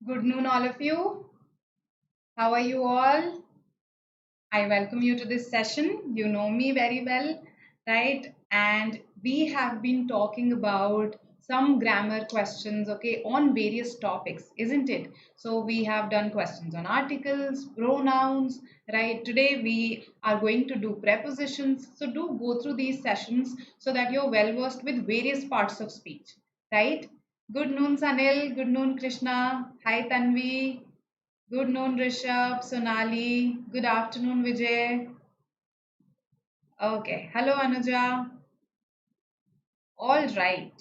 Good noon, all of you. How are you all? I welcome you to this session. You know me very well, right? And we have been talking about some grammar questions, okay, on various topics, isn't it? So we have done questions on articles, pronouns, right? Today we are going to do prepositions. So do go through these sessions so that you're well versed with various parts of speech, right? Good noon, Sanil. Good noon, Krishna. Hi, Tanvi. Good noon, Rishabh, Sonali. Good afternoon, Vijay. Okay. Hello, Anuja. All right.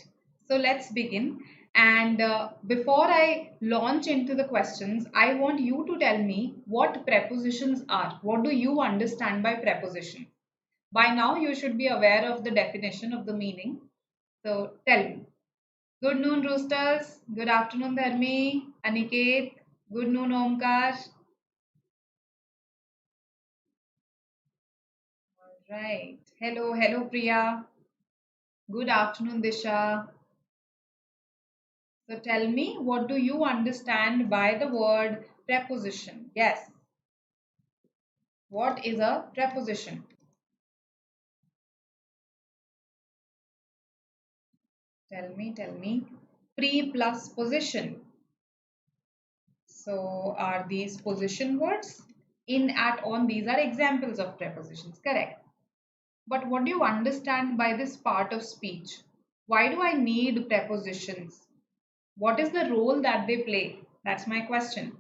So let's begin. And before I launch into the questions, I want you to tell me what prepositions are. What do you understand by preposition? By now, you should be aware of the definition of the meaning. So tell me. Good noon, Roosters. Good afternoon, Dharmi. Aniket. Good noon, Omkar. All right. Hello, Priya. Good afternoon, Disha. So tell me, what do you understand by the word preposition? Yes. What is a preposition? Tell me. Pre plus position. So are these position words? In, at, on, these are examples of prepositions. Correct. But what do you understand by this part of speech? Why do I need prepositions? What is the role that they play? That's my question.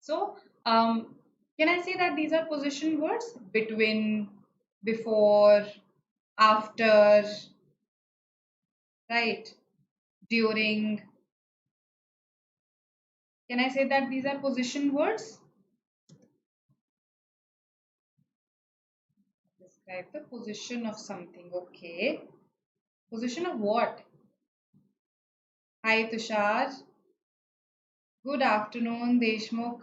So, can I say that these are position words? Between, before, after, right? During. Can I say that these are position words? Describe the position of something. Okay. Position of what? Hi, Tushar. Good afternoon, Deshmukh.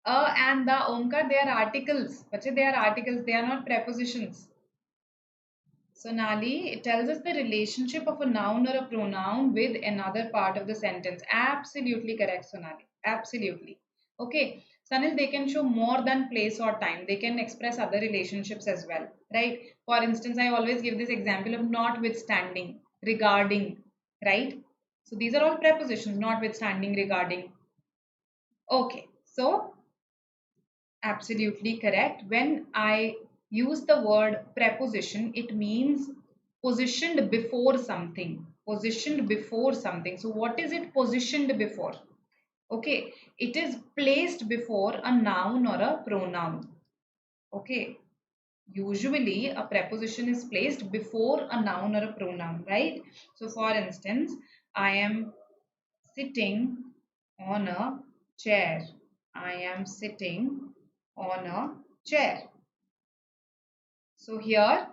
And the Omkar, they are articles. Bache, they are articles. They are not prepositions. Sonali, it tells us the relationship of a noun or a pronoun with another part of the sentence. Absolutely correct, Sonali. Absolutely. Okay. Sanil, they can show more than place or time. They can express other relationships as well, right? For instance, I always give this example of notwithstanding, regarding, right? So these are all prepositions, notwithstanding, regarding. Okay. So absolutely correct. When I use the word preposition, it means positioned before something. Positioned before something. So, what is it positioned before? Okay, it is placed before a noun or a pronoun. Okay, usually a preposition is placed before a noun or a pronoun, right? So, for instance, I am sitting on a chair. I am sitting on a chair. So here,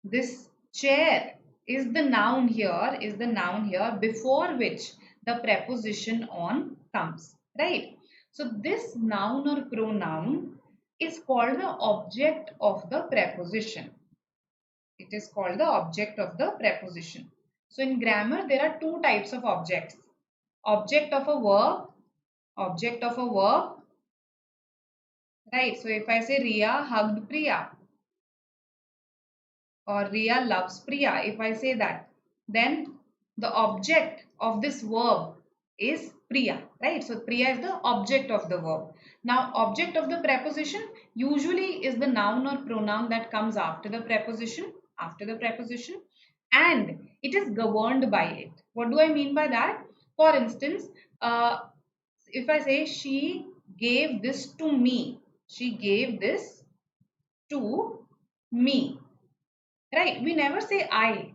this chair is the noun here, before which the preposition on comes, right? So this noun or pronoun is called the object of the preposition. It is called the object of the preposition. So in grammar, there are two types of objects. Object of a verb, object of a verb, right? So if I say Riya hugged Priya, or Riya loves Priya, if I say that, then the object of this verb is Priya, right? So Priya is the object of the verb. Now, object of the preposition usually is the noun or pronoun that comes after the preposition, and it is governed by it. What do I mean by that? For instance, uh, if I say she gave this to me, she gave this to me. Right? We never say I.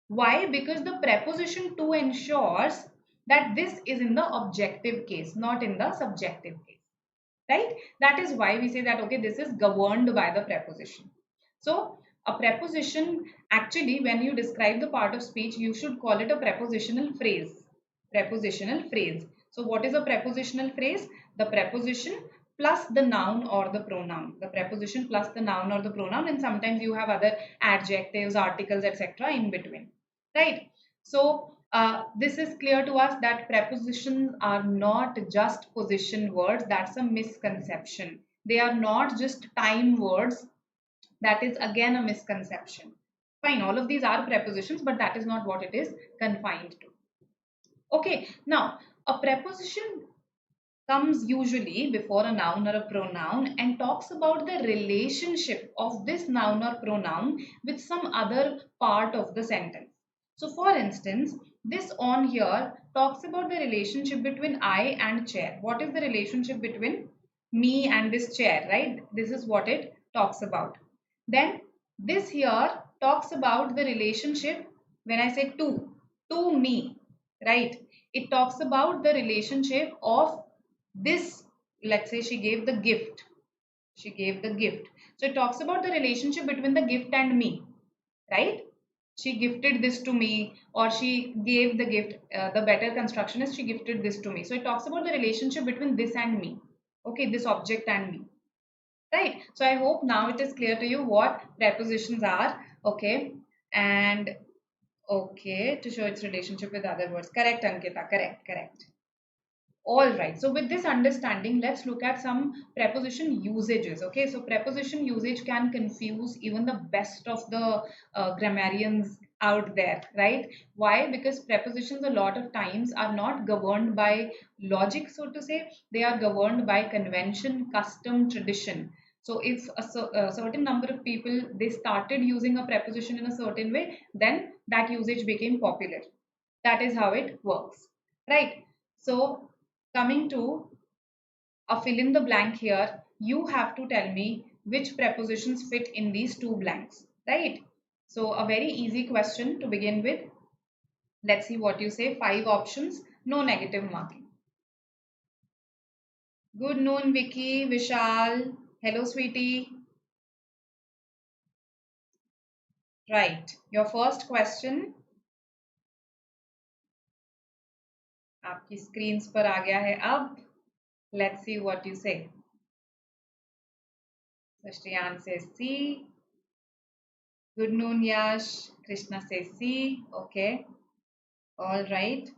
Why? Because the preposition to ensures that this is in the objective case, not in the subjective case. Right? That is why we say that, okay, this is governed by the preposition. So, a preposition, actually, when you describe the part of speech, you should call it a prepositional phrase. Prepositional phrase. So, what is a prepositional phrase? The preposition plus the noun or the pronoun. The preposition plus the noun or the pronoun, and sometimes you have other adjectives, articles, etc. in between. right? So this is clear to us that prepositions are not just position words. That's a misconception. They are not just time words. That is again a misconception. Fine, all of these are prepositions, but that is not what it is confined to. Okay, now a preposition comes usually before a noun or a pronoun and talks about the relationship of this noun or pronoun with some other part of the sentence. So, for instance, this on here talks about the relationship between I and chair. What is the relationship between me and this chair, right? This is what it talks about. Then, this here talks about the relationship when I say to me, right? It talks about the relationship of this. Let's say she gave the gift. She gave the gift. So it talks about the relationship between the gift and me, right? She gifted this to me, or she gave the gift. The better construction is she gifted this to me. So it talks about the relationship between this and me. Okay, this object and me. Right. So I hope now it is clear to you what prepositions are. Okay. And okay, to show its relationship with other words. Correct, Ankita. Correct, correct. All right. So with this understanding, let's look at some preposition usages. Okay. So preposition usage can confuse even the best of the grammarians out there, right? Why? Because prepositions a lot of times are not governed by logic, so to say. They are governed by convention, custom, tradition. So if a certain number of people, they started using a preposition in a certain way, then that usage became popular. That is how it works, right? So coming to a fill in the blank here, you have to tell me which prepositions fit in these two blanks, right? So a very easy question to begin with. Let's see what you say. 5 options, no negative marking. Good noon, Vicky, Vishal. Hello, sweetie. Right. Your first question आपकी screens पर आ गया है अब. Let's see what you say. So Shriyan says C. Good noon, Yash. Krishna says C. Okay. All right.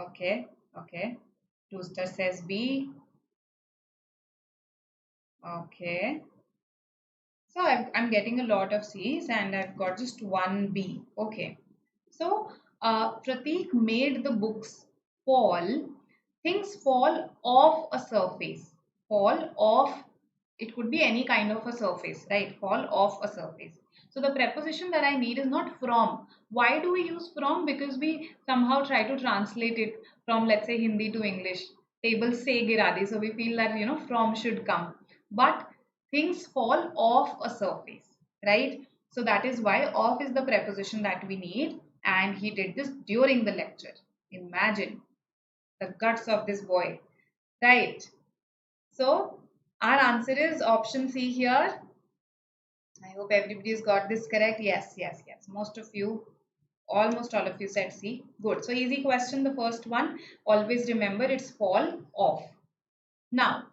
Okay. Okay. Rooster says B. Okay. So I'm getting a lot of C's and I've got just one B. Okay. So Pratik made the books fall. Things fall off a surface. Fall off. It could be any kind of a surface, right? Fall off a surface. So the preposition that I need is not from. Why do we use from? Because we somehow try to translate it from, let's say, Hindi to English. Table se giradi. So we feel that, from should come. But things fall off a surface, right? So that is why off is the preposition that we need. And he did this during the lecture. Imagine the guts of this boy, right? So our answer is option C here. I hope everybody's got this correct. Yes, yes, yes. Most of you, almost all of you said C. Good. So easy question, the first one. Always remember it's fall off. Now,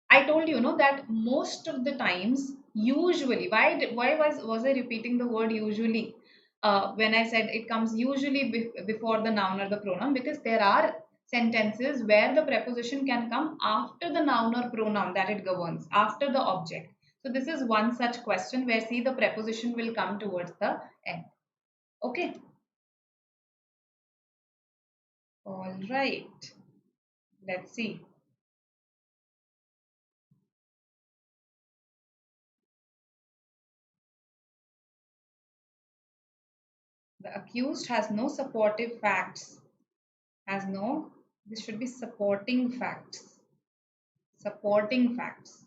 I told you, that most of the times, usually, why was I repeating the word usually when I said it comes usually before the noun or the pronoun? Because there are sentences where the preposition can come after the noun or pronoun that it governs, after the object. So this is one such question where see the preposition will come towards the end. Okay. All right. Let's see. The accused has no supportive facts. Has no, this should be supporting facts. Supporting facts.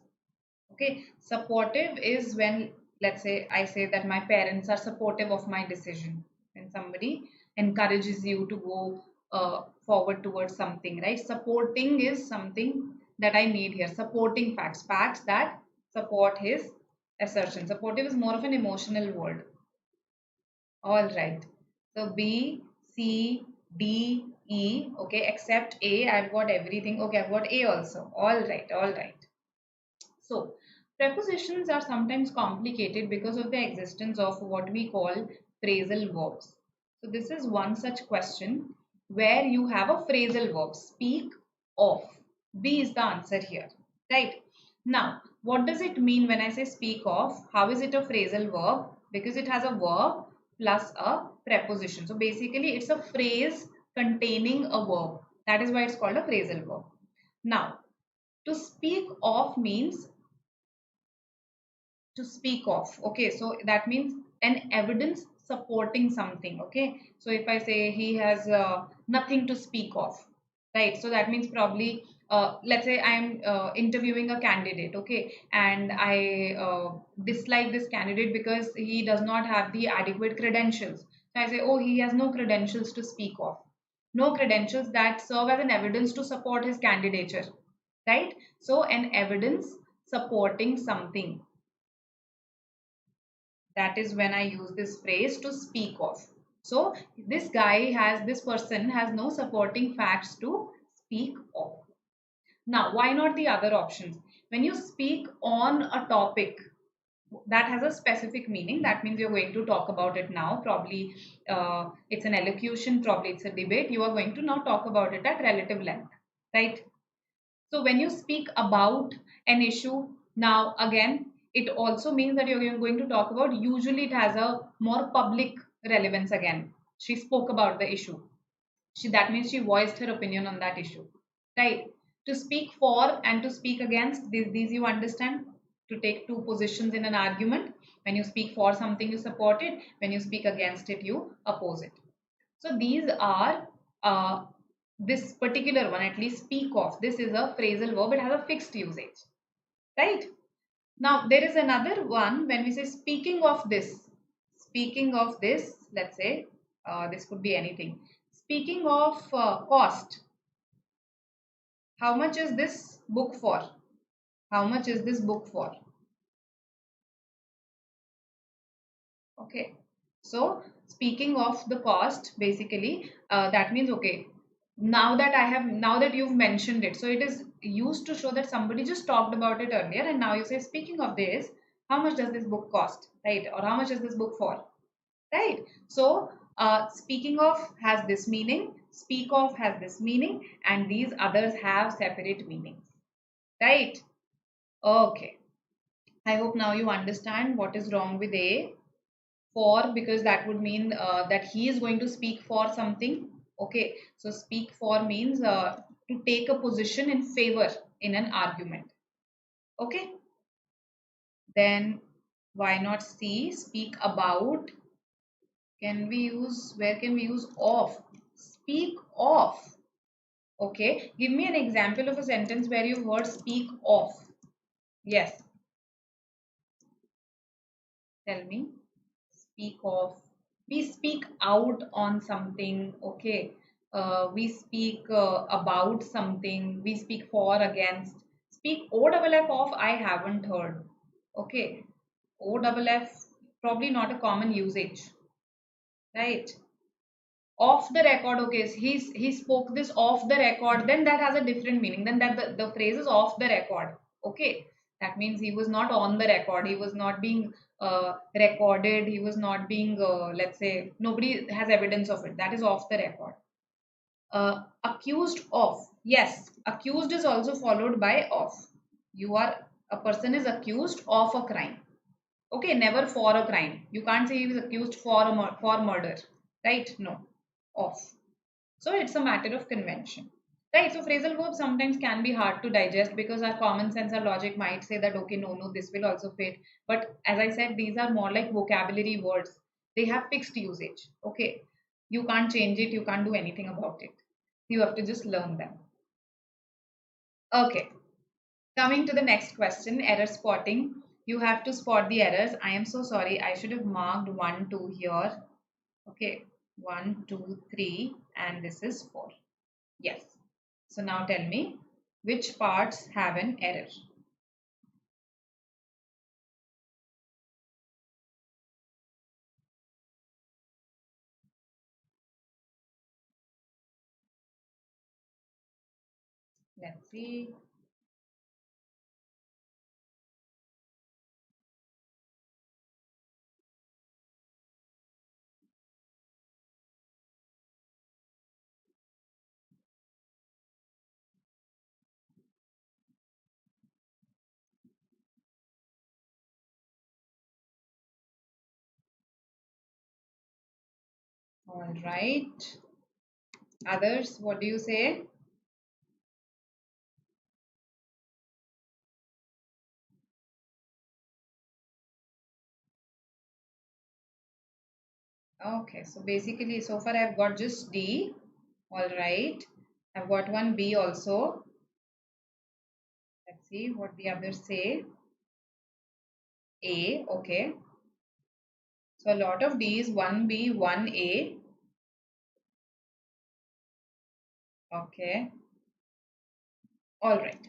Okay. Supportive is when, let's say, I say that my parents are supportive of my decision. When somebody encourages you to go forward towards something, right? Supporting is something that I need here. Supporting facts. Facts that support his assertion. Supportive is more of an emotional word. All right. So B, C, D, E. Okay, except A. I've got everything. Okay, I've got A also. All right, all right. So prepositions are sometimes complicated because of the existence of what we call phrasal verbs. So this is one such question where you have a phrasal verb, speak of. B is the answer here, right? Now, what does it mean when I say speak of? How is it a phrasal verb? Because it has a verb plus a preposition. So basically, it's a phrase containing a verb. That is why it's called a phrasal verb. Now, to speak of means to speak of. Okay, so that means an evidence supporting something. Okay, so if I say he has nothing to speak of, right? So that means probably let's say I'm interviewing a candidate, okay, and I dislike this candidate because he does not have the adequate credentials. So I say, oh, he has no credentials to speak of, no credentials that serve as an evidence to support his candidature, right? So an evidence supporting something, that is when I use this phrase to speak of. So this person has no supporting facts to speak of. Now, why not the other options? When you speak on a topic that has a specific meaning, that means you're going to talk about it now. Probably it's an elocution, probably it's a debate. You are going to now talk about it at relative length, right? So when you speak about an issue, now again, it also means that you're going to talk about, usually it has a more public relevance again. She spoke about the issue. That means she voiced her opinion on that issue. Right? To speak for and to speak against, these you understand? To take two positions in an argument. When you speak for something, you support it. When you speak against it, you oppose it. So these are this particular one, at least speak of. This is a phrasal verb. It has a fixed usage, right? Now there is another one when we say speaking of this. Speaking of this, let's say this could be anything. Speaking of cost, how much is this book for? How much is this book for? Okay. So speaking of the cost, basically, that means, okay, now that you've mentioned it, so it is used to show that somebody just talked about it earlier, and now you say, speaking of this, how much does this book cost, right? Or how much is this book for, right? So speaking of has this meaning, speak of has this meaning, and these others have separate meanings, right? Okay. I hope now you understand what is wrong with A. For, because that would mean that he is going to speak for something. Okay, so speak for means to take a position in favor in an argument. Okay, then why not C, speak about? Can we use, where can we use of? Speak of. Okay, give me an example of a sentence where you heard speak of. Yes, tell me. Speak of, we speak out on something. Okay, we speak about something, we speak for, against. Speak o double f of, I haven't heard. Okay, o double f, probably not a common usage, right? Off the record, okay, he spoke this off the record, then that has a different meaning. Then that the phrase is off the record. Okay, that means he was not on the record, he was not being recorded, he was not being let's say nobody has evidence of it. That is off the record. Accused of, yes, accused is also followed by of. You are, a person is accused of a crime. Okay, never for a crime. You can't say he was accused for for murder, right? No, of. So it's a matter of convention, right? So phrasal verbs sometimes can be hard to digest because our common sense, our logic might say that, okay, no, this will also fit. But as I said, these are more like vocabulary words. They have fixed usage. Okay, you can't change it. You can't do anything about it. You have to just learn them. Okay. Coming to the next question, error spotting. You have to spot the errors. I am so sorry. I should have marked 1, 2 here. Okay, 1, 2, 3, and this is 4. Yes. So now tell me which parts have an error. Let's see. All right. Others, what do you say? Okay, so basically, so far I've got just D. All right. I've got one B also. Let's see what the others say. A, okay. So a lot of D's, one B, one A. Okay. All right.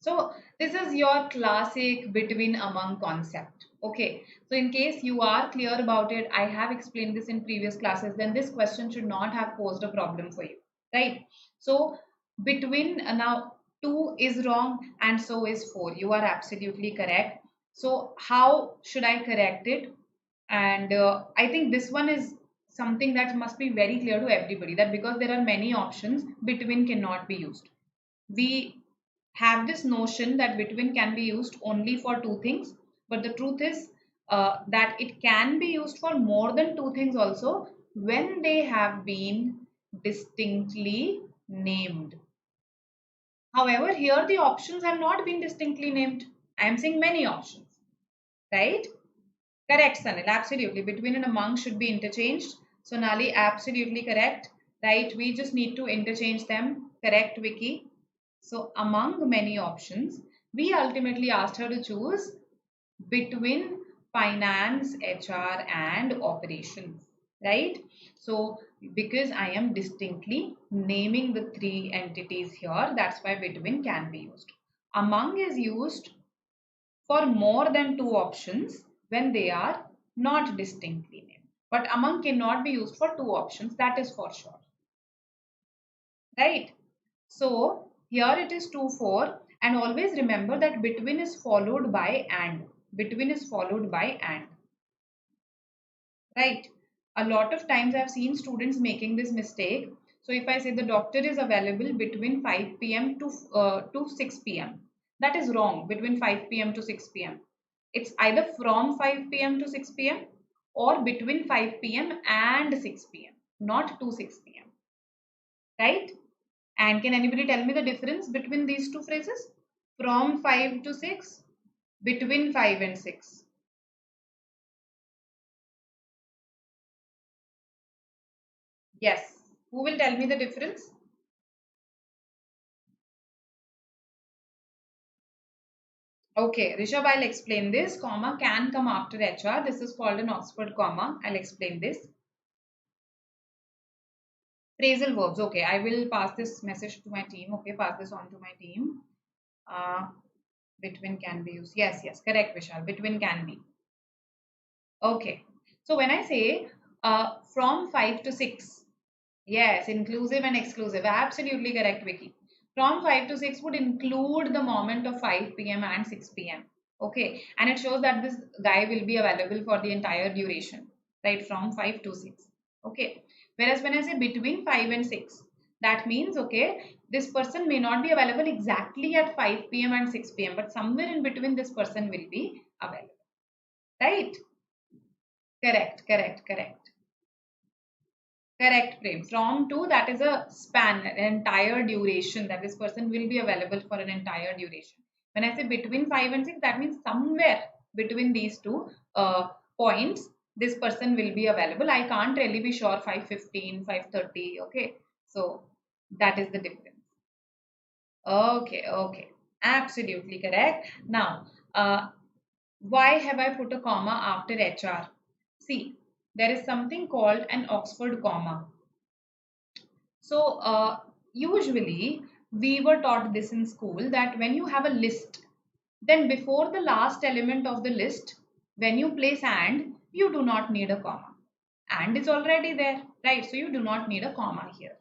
So this is your classic between among concept. Okay. So in case you are clear about it, I have explained this in previous classes, then this question should not have posed a problem for you. Right. So between now 2 is wrong and so is 4. You are absolutely correct. So how should I correct it? And I think this one is something that must be very clear to everybody, that because there are many options, between cannot be used. We have this notion that between can be used only for two things, but the truth is that it can be used for more than two things also when they have been distinctly named. However, here the options have not been distinctly named. I am saying many options, right? Correct, Sanil. Absolutely. Between and among should be interchanged. Sonali, absolutely correct. Right. We just need to interchange them. Correct, Vicky. So among many options, we ultimately asked her to choose between finance, HR, and operations. Right. So because I am distinctly naming the three entities here, that's why between can be used. Among is used for more than two options when they are not distinctly named. But among cannot be used for two options, that is for sure. Right? So here it is 2, 4, and always remember that between is followed by and. Between is followed by and. Right? A lot of times I've seen students making this mistake. So if I say the doctor is available between 5 p.m. to 6 p.m. That is wrong. Between 5 p.m. to 6 p.m. It's either from 5 p.m. to 6 p.m. or between 5 p.m. and 6 p.m. Not to 6 p.m. Right? And can anybody tell me the difference between these two phrases? From 5 to 6, between 5 and 6. Yes. Who will tell me the difference? Okay, Rishabh, I'll explain this. Comma can come after HR. This is called an Oxford comma. I'll explain this. Phrasal verbs. Okay, I will pass this message to my team. Okay, pass this on to my team. Uh, between can be used. Yes, yes, correct, Vishal. Between can be. Okay. So when I say from 5 to 6, yes, inclusive and exclusive. Absolutely correct, Vicky. From 5 to 6 would include the moment of 5 p.m. and 6 p.m. Okay. And it shows that this guy will be available for the entire duration, right? From 5 to 6. Okay. Whereas when I say between 5 and 6, that means, okay, this person may not be available exactly at 5 p.m. and 6 p.m., but somewhere in between this person will be available, right? Correct, correct, correct. Correct, Prem. From to, that is a span, an entire duration that this person will be available for an entire duration. When I say between 5 and 6, that means somewhere between these two points, this person will be available. I can't really be sure 5:15, 5:30. Okay. So that is the difference. Okay, okay. Absolutely correct. Now, why have I put a comma after HR? See, there is something called an Oxford comma. So, usually we were taught this in school, that when you have a list, then before the last element of the list, when you place and, you do not need a comma. And is already there, right? So, you do not need a comma here.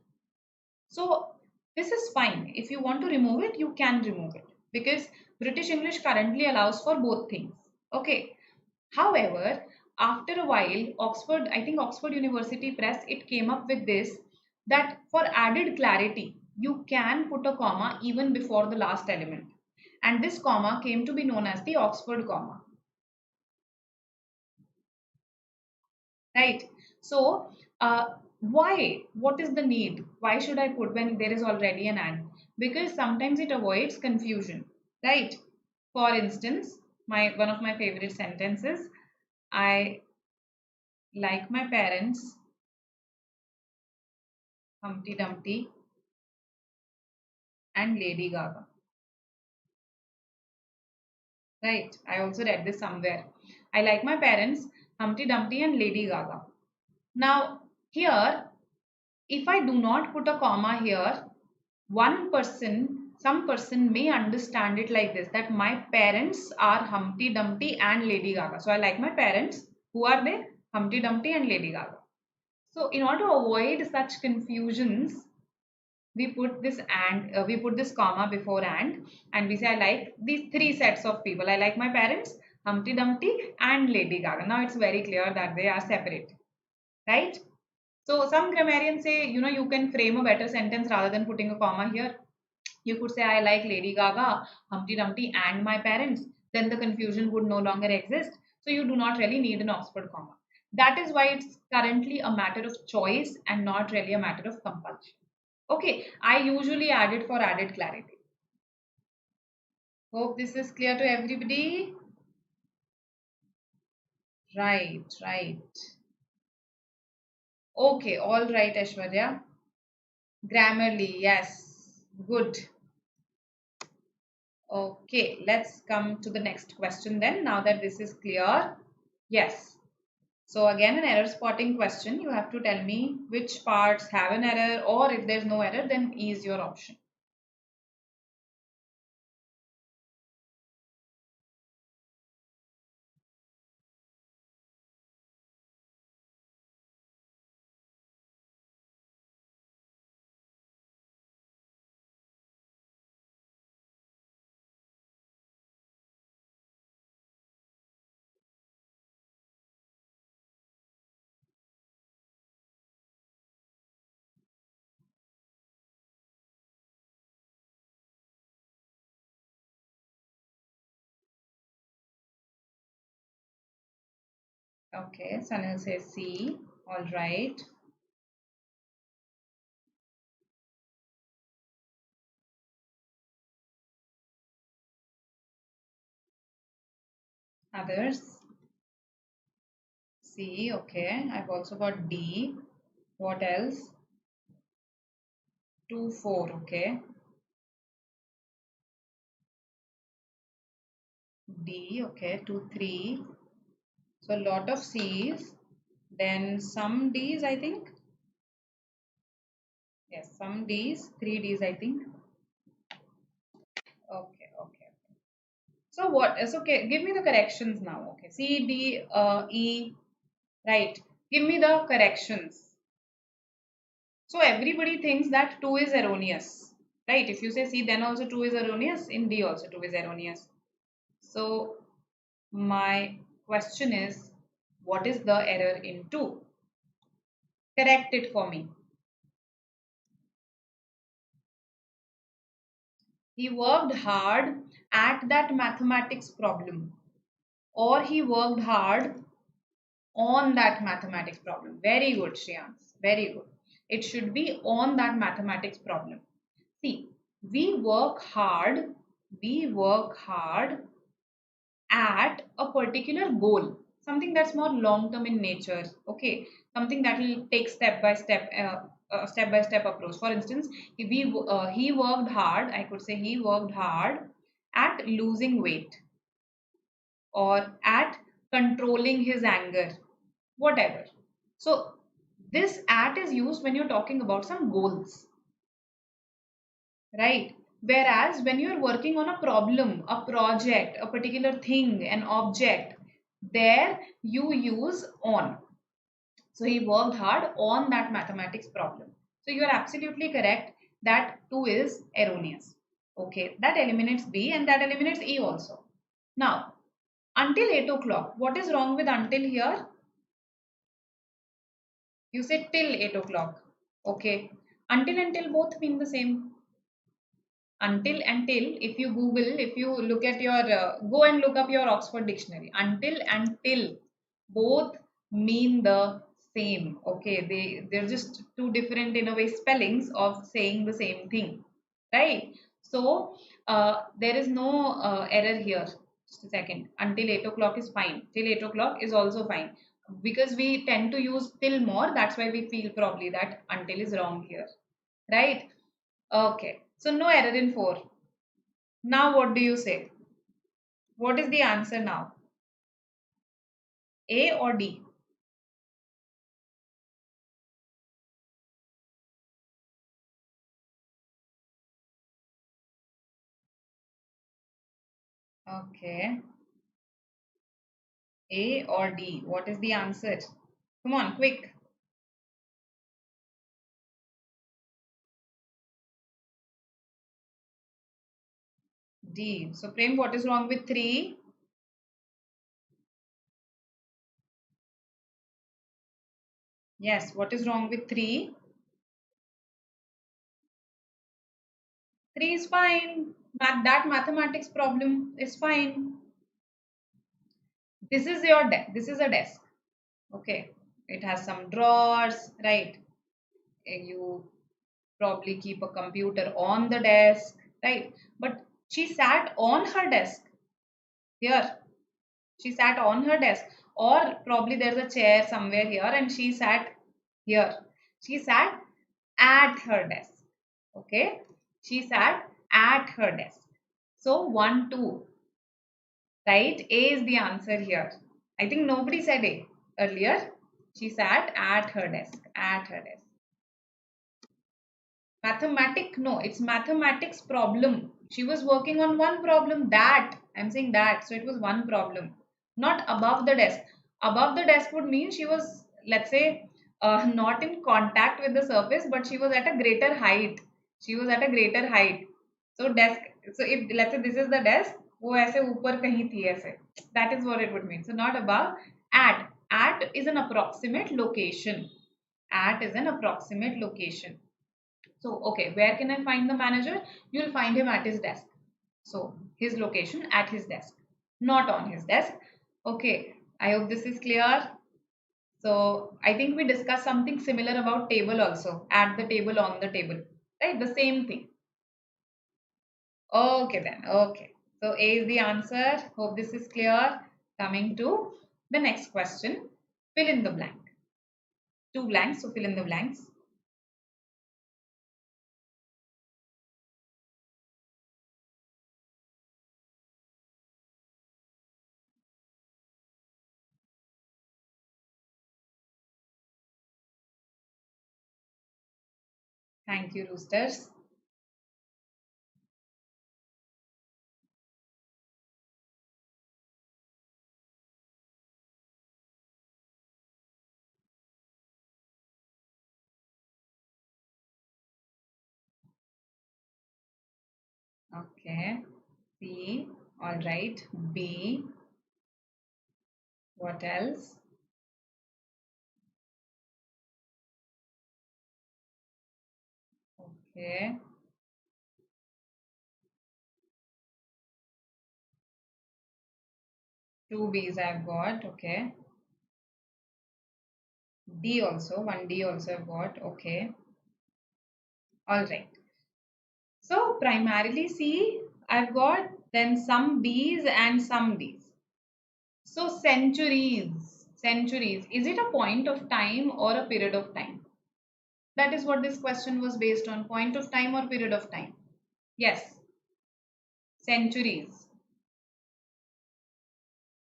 So, this is fine. If you want to remove it, you can remove it, because British English currently allows for both things. Okay. However, after a while, Oxford, I think Oxford University Press, it came up with this, that for added clarity, you can put a comma even before the last element. And this comma came to be known as the Oxford comma. Right? So, Why? What is the need? Why should I put when there is already an and? Because sometimes it avoids confusion, right? For instance, my one of my favorite sentences, I like my parents, Humpty Dumpty and Lady Gaga. Right? I also read this somewhere. I like my parents, Humpty Dumpty and Lady Gaga. Now, here, if I do not put a comma here, some person may understand it like this, that my parents are Humpty Dumpty and Lady Gaga. So I like my parents. Who are they? Humpty Dumpty and Lady Gaga. So in order to avoid such confusions, we put this comma before and we say I like these three sets of people. I like my parents, Humpty Dumpty and Lady Gaga. Now it's very clear that they are separate, right? So some grammarians say, you can frame a better sentence rather than putting a comma here. You could say, I like Lady Gaga, Humpty Dumpty, and my parents. Then the confusion would no longer exist. So you do not really need an Oxford comma. That is why it's currently a matter of choice and not really a matter of compulsion. Okay, I usually add it for added clarity. Hope this is clear to everybody. Right, right. Okay, all right, Aishwarya. Grammarly, yes. Good. Okay, let's come to the next question then, now that this is clear. Yes. So again, an error spotting question. You have to tell me which parts have an error, or if there's no error, then E is your option. Okay, Sunil says C. All right. Others? C. Okay. I've also got D. What else? 2, 4. Okay. D. Okay. 2, 3. So a lot of C's. Then some D's, I think. Yes, some D's. 3 D's, I think. Okay. Okay. So what? So okay, give me the corrections now. Okay. C, D, E. Right. Give me the corrections. So everybody thinks that 2 is erroneous. Right. If you say C, then also 2 is erroneous. In D also 2 is erroneous. So my question is, what is the error in 2? Correct it for me. He worked hard at that mathematics problem, or he worked hard on that mathematics problem. Very good, Shriyans. Very good. It should be on that mathematics problem. See, we work hard at a particular goal, something that's more long term in nature. Okay, something that will take step by step approach. For instance, if he worked hard, I could say he worked hard at losing weight or at controlling his anger, whatever. So this at is used when you're talking about some goals, right? Whereas when you're working on a problem, a project, a particular thing, an object, there you use on. So he worked hard on that mathematics problem. So you are absolutely correct that 2 is erroneous. Okay, that eliminates B and that eliminates E also. Now, until 8 o'clock, what is wrong with until here? You said till 8 o'clock. Okay, until both mean the same. Until, if you Google, if you look at your go and look up your Oxford dictionary, until and till both mean the same. Okay, they're just two different in a way spellings of saying the same thing, right? So there is no error here. Just a second. Until 8 o'clock is fine. Till 8 o'clock is also fine, because we tend to use till more. That's why we feel probably that until is wrong here, right? Okay. So no error in 4. Now what do you say? What is the answer now? A or D? Okay. A or D? What is the answer? Come on, quick. D. So Prem, what is wrong with 3? Yes, what is wrong with 3? 3 is fine. That mathematics problem is fine. This is your desk. This is a desk. Okay. It has some drawers, right? You probably keep a computer on the desk, right? But she sat on her desk here. She sat on her desk, or probably there's a chair somewhere here and she sat here. She sat at her desk. Okay. She sat at her desk. So 1, 2. Right? A is the answer here. I think nobody said A earlier. She sat at her desk. At her desk. Mathematic, no, it's mathematics problem. She was working on one problem. That, I'm saying that. So it was one problem. Not above the desk. Above the desk would mean she was, let's say, not in contact with the surface, but she was at a greater height. She was at a greater height. So desk, so if let's say this is the desk, वो ऐसे ऊपर कहीं थी ऐसे. That is what it would mean. So not above. At. At is an approximate location. At is an approximate location. So, okay, where can I find the manager? You'll find him at his desk. So, his location at his desk, not on his desk. Okay, I hope this is clear. So, I think we discussed something similar about table also. At the table, on the table, right? The same thing. Okay, then. Okay. So, A is the answer. Hope this is clear. Coming to the next question. Fill in the blank. Two blanks, so fill in the blanks. Thank you, Roosters. Okay. C. All right. B. What else? Okay. Two B's I've got. Okay. D also. One D also I've got. Okay. All right. So primarily C I've got, then some B's and some D's. So centuries. Centuries. Is it a point of time or a period of time? That is what this question was based on. Point of time or period of time? Yes. Centuries.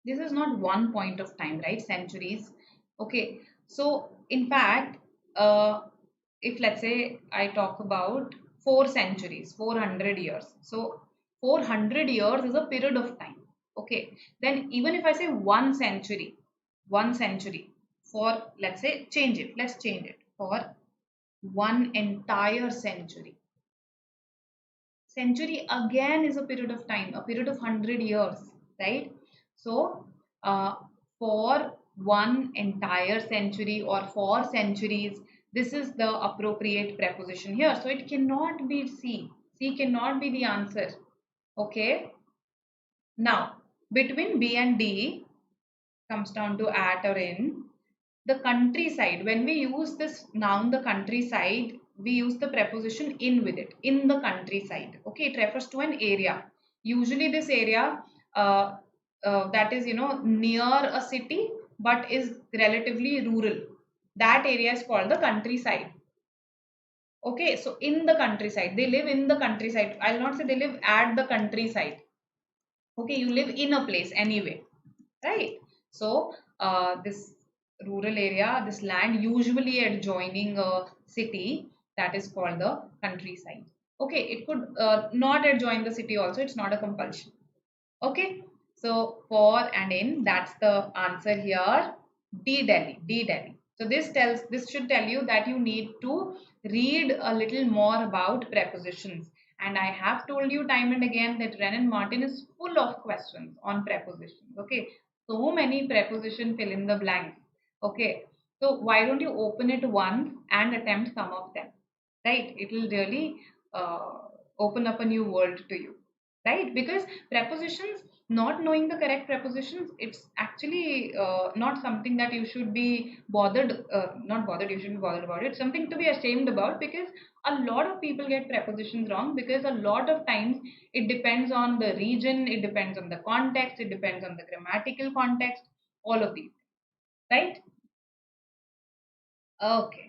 This is not one point of time, right? Centuries. Okay. So in fact, if let's say I talk about 4 centuries, 400 years. So 400 years is a period of time. Okay. Then even if I say 1 century, 1 century for, let's say, change it. Let's change it for one entire century. Century again is a period of time, a period of 100 years, right? So uh, for one entire century or 4 centuries, this is the appropriate preposition here. So it cannot be C. C cannot be the answer. Okay. Now between B and D comes down to at or in. The countryside, when we use this noun, the countryside, we use the preposition in with it. In the countryside. Okay, it refers to an area. Usually, this area uh, that is, near a city but is relatively rural. That area is called the countryside. Okay, so in the countryside, they live in the countryside. I'll not say they live at the countryside. Okay, you live in a place anyway, right? So this rural area, this land usually adjoining a city, that is called the countryside. Okay, it could not adjoin the city also, it's not a compulsion. Okay, so for and in, that's the answer here. D Delhi, D Delhi. So this should tell you that you need to read a little more about prepositions. And I have told you time and again that Renan Martin is full of questions on prepositions. Okay, so many preposition fill in the blanks. Okay, so why don't you open it once and attempt some of them? Right, it will really open up a new world to you, right? Because prepositions, not knowing the correct prepositions, it's actually not something that you should be bothered, not bothered, you shouldn't be bothered about it. It's something to be ashamed about, because a lot of people get prepositions wrong, because a lot of times it depends on the region, it depends on the context, it depends on the grammatical context, all of these, right? Okay.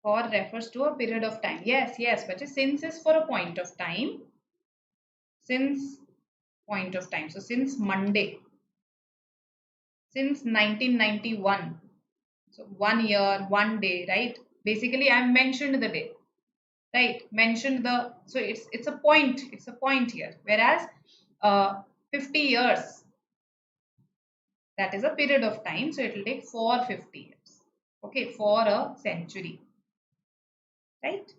For refers to a period of time. Yes, yes, but since is for a point of time. Since, point of time. So since Monday, since 1991. So 1 year, 1 day, right? Basically, I mentioned the day, right? Mentioned the, so it's a point. It's a point here. Whereas 50 years, that is a period of time. So it will take for 50 years. Okay, for a century, right?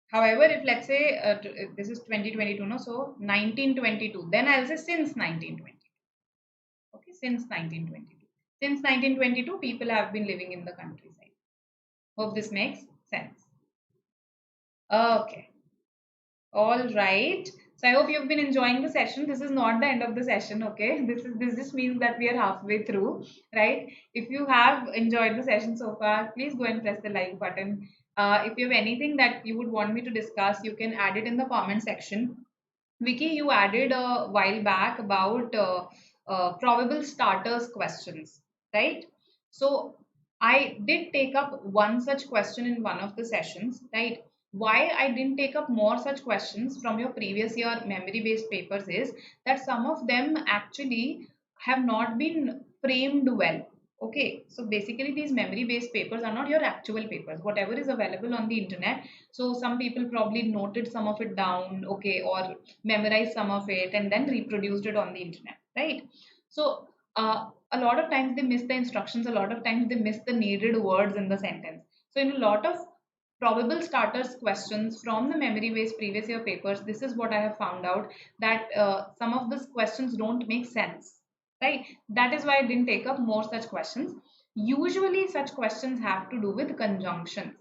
However, if let's say this is 2022, no, so 1922, then I'll say since 1922. Okay, since 1922. Since 1922, people have been living in the countryside. Hope this makes sense. Okay. All right. So I hope you've been enjoying the session. This is not the end of the session, okay? This just means that we are halfway through, right? If you have enjoyed the session so far, please go and press the like button. If you have anything that you would want me to discuss, you can add it in the comment section. Vicky, you added a while back about probable starters questions, right? So I did take up one such question in one of the sessions, right? Why I didn't take up more such questions from your previous year memory based papers is that some of them actually have not been framed well. Okay, so basically these memory based papers are not your actual papers, whatever is available on the internet. So some people probably noted some of it down, okay, or memorized some of it and then reproduced it on the internet, right? So a lot of times they miss the instructions, a lot of times they miss the needed words in the sentence. So in a lot of probable starters questions from the memory based previous year papers, this is what I have found out, that some of these questions don't make sense, right? That is why I didn't take up more such questions. Usually such questions have to do with conjunctions,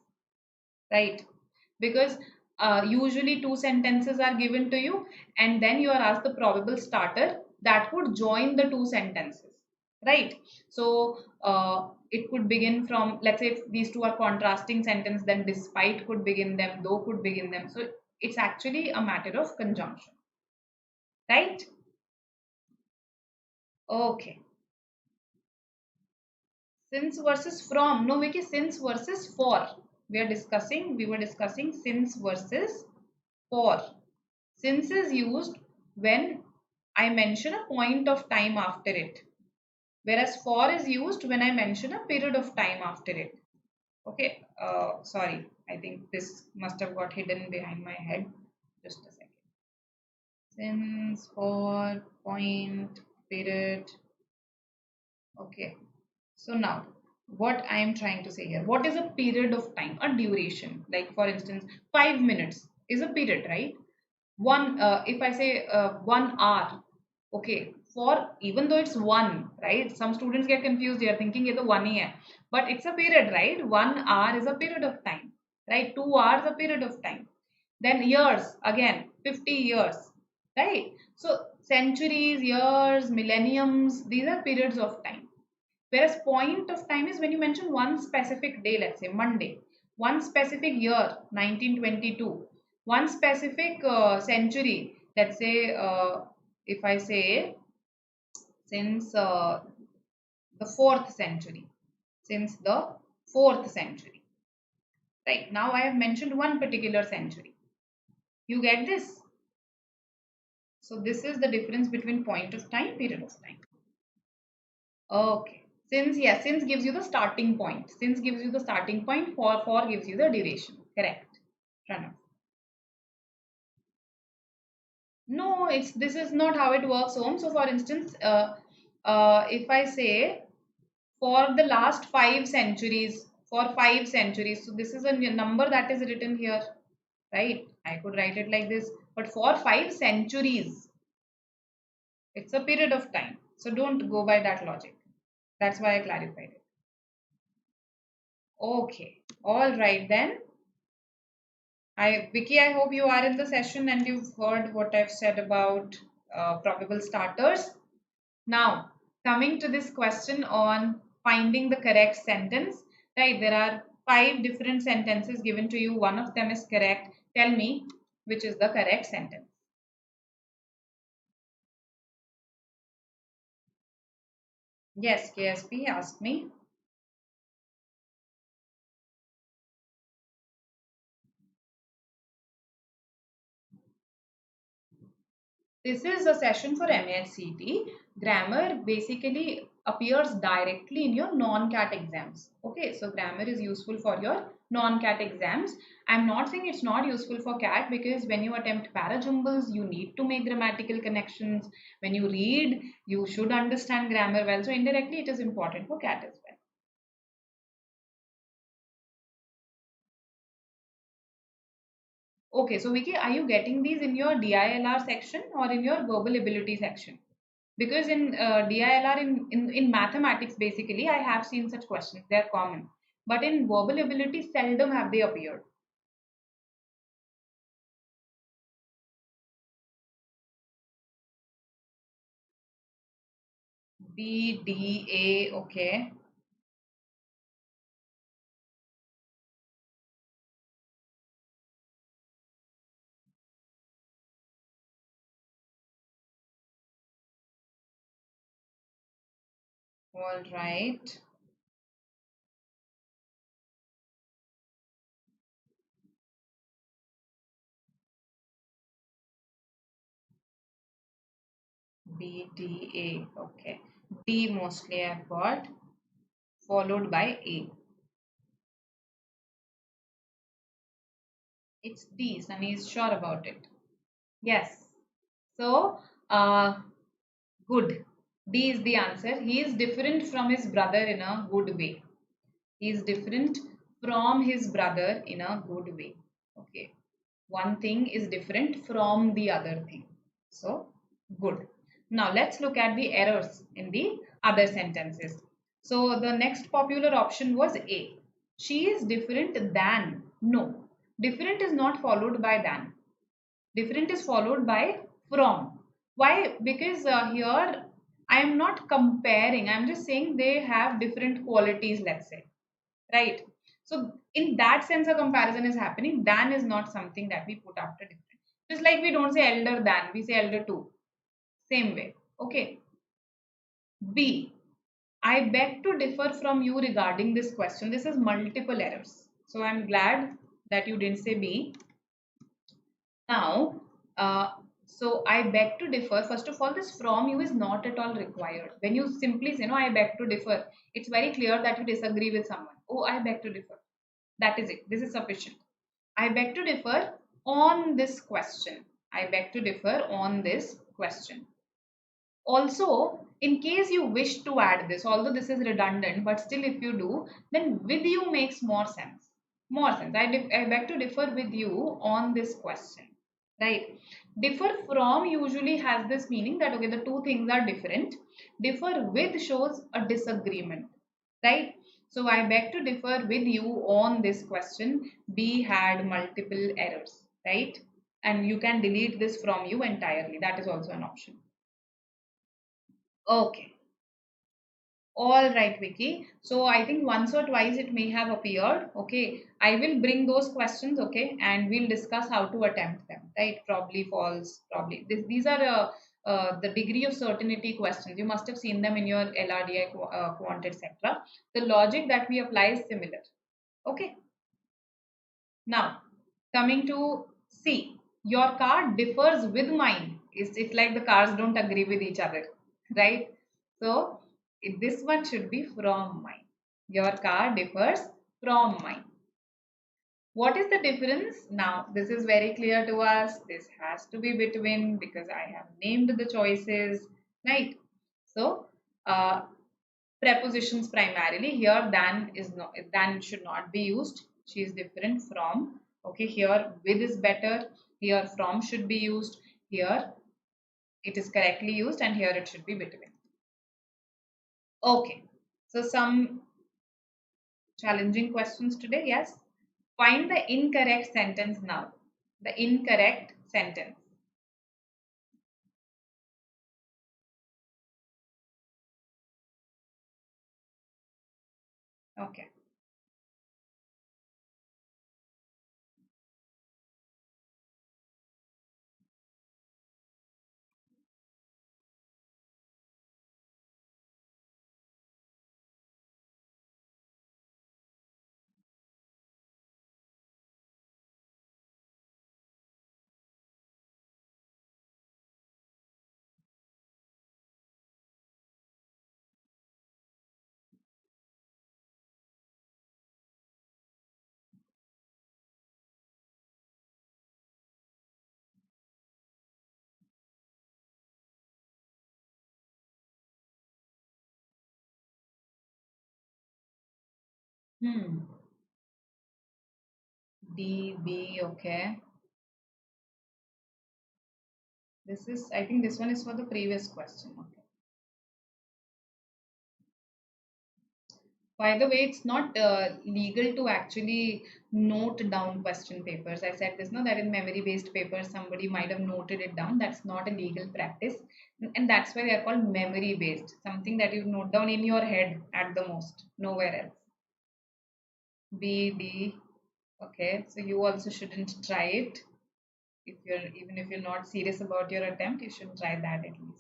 right? Because usually two sentences are given to you and then you are asked the probable starter that would join the two sentences, right? So it could begin from, let's say if these two are contrasting sentence, then despite could begin them, though could begin them. So it's actually a matter of conjunction, right? Okay. Since versus from. No, Vicky, since versus for. We were discussing since versus for. Since is used when I mention a point of time after it. Whereas for is used when I mention a period of time after it. Okay, sorry. I think this must have got hidden behind my head. Just a second. Since, for, point, period. Okay. So now, what I am trying to say here, what is a period of time? A duration. Like for instance, 5 minutes is a period, right? If I say 1 hour, okay, for even though it's one, right? Some students get confused. They are thinking it's a 1 year, but it's a period, right? 1 hour is a period of time, right? 2 hours a period of time. Then years again, 50 years, right? So centuries, years, millenniums, these are periods of time. Whereas point of time is when you mention one specific day, let's say Monday, one specific year, 1922, one specific century, let's say, if I say since the fourth century, since the fourth century. Right, now I have mentioned one particular century. You get this? So this is the difference between point of time, period of time. Okay. Since, yes, since gives you the starting point. Since gives you the starting point. For gives you the duration. Correct. Pranav. No, this is not how it works, Om. So for instance, if I say for the last 5 centuries, for 5 centuries, so this is a number that is written here, right? I could write it like this, but for 5 centuries, it's a period of time. So don't go by that logic. That's why I clarified it. Okay. All right then. Vicky, I hope you are in the session and you've heard what I've said about probable starters. Now, coming to this question on finding the correct sentence, right? There are 5 different sentences given to you. One of them is correct. Tell me which is the correct sentence. Yes, KSP, ask me. This is a session for MAHCET. Grammar basically appears directly in your non-CAT exams. Okay, so grammar is useful for your non-CAT exams. I'm not saying it's not useful for CAT, because when you attempt parajumbles, you need to make grammatical connections. When you read, you should understand grammar well. So indirectly, it is important for CAT as well. Okay, so Vicky, are you getting these in your DILR section or in your verbal ability section? Because in DILR, in mathematics, basically, I have seen such questions. They're common. But in verbal ability, seldom have they appeared. B, D, A, okay. All right. B, D, A, okay. D mostly I've got, followed by A. It's D. Sunny is sure about it. Yes. So, good. D is the answer. He is different from his brother in a good way. He is different from his brother in a good way. Okay. One thing is different from the other thing. So, good. Now, let's look at the errors in the other sentences. So, the next popular option was A. She is different than. No. Different is not followed by than. Different is followed by from. Why? Because here I am not comparing. I am just saying they have different qualities, let's say. Right? So in that sense, a comparison is happening. Than is not something that we put after different. Just like we don't say elder than, we say elder to. Same way. Okay. B. I beg to differ from you regarding this question. This is multiple errors. So I'm glad that you didn't say B. Now, so I beg to differ. First of all, this from you is not at all required. When you simply say, no, I beg to differ, it's very clear that you disagree with someone. Oh, I beg to differ. That is it. This is sufficient. I beg to differ on this question. I beg to differ on this question. Also, in case you wish to add this, although this is redundant, but still if you do, then with you makes more sense. More sense. I beg to differ with you on this question. Right? Differ from usually has this meaning that, okay, the two things are different. Differ with shows a disagreement. Right? So I beg to differ with you on this question. B had multiple errors. Right? And you can delete this from you entirely. That is also an option. Okay. All right, Vicky. So I think once or twice it may have appeared. Okay. I will bring those questions. Okay. And we'll discuss how to attempt them. Right. Probably false. Probably. These are the degree of certainty questions. You must have seen them in your LRDI, quant, etc. The logic that we apply is similar. Okay. Now, coming to C, your car differs with mine. It's like the cars don't agree with each other, right? So, this one should be from mine. Your car differs from mine. What is the difference? Now, this is very clear to us. This has to be between because I have named the choices, right? So, uh, prepositions primarily here than should not be used. She is different from. Okay, here with is better. Here from should be used. Here it is correctly used, and here it should be between. Okay, so some challenging questions today. Yes, find the incorrect sentence now. The incorrect sentence. Okay. Hmm. D B. Okay. This is. I think this one is for the previous question. Okay. By the way, it's not legal to actually note down question papers. I said this, no, that in memory-based papers, somebody might have noted it down. That's not a legal practice. And that's why they're called memory-based, something that you note down in your head at the most, nowhere else. B, D. Okay, so you also shouldn't try it. Even if you're not serious about your attempt, you should try that at least.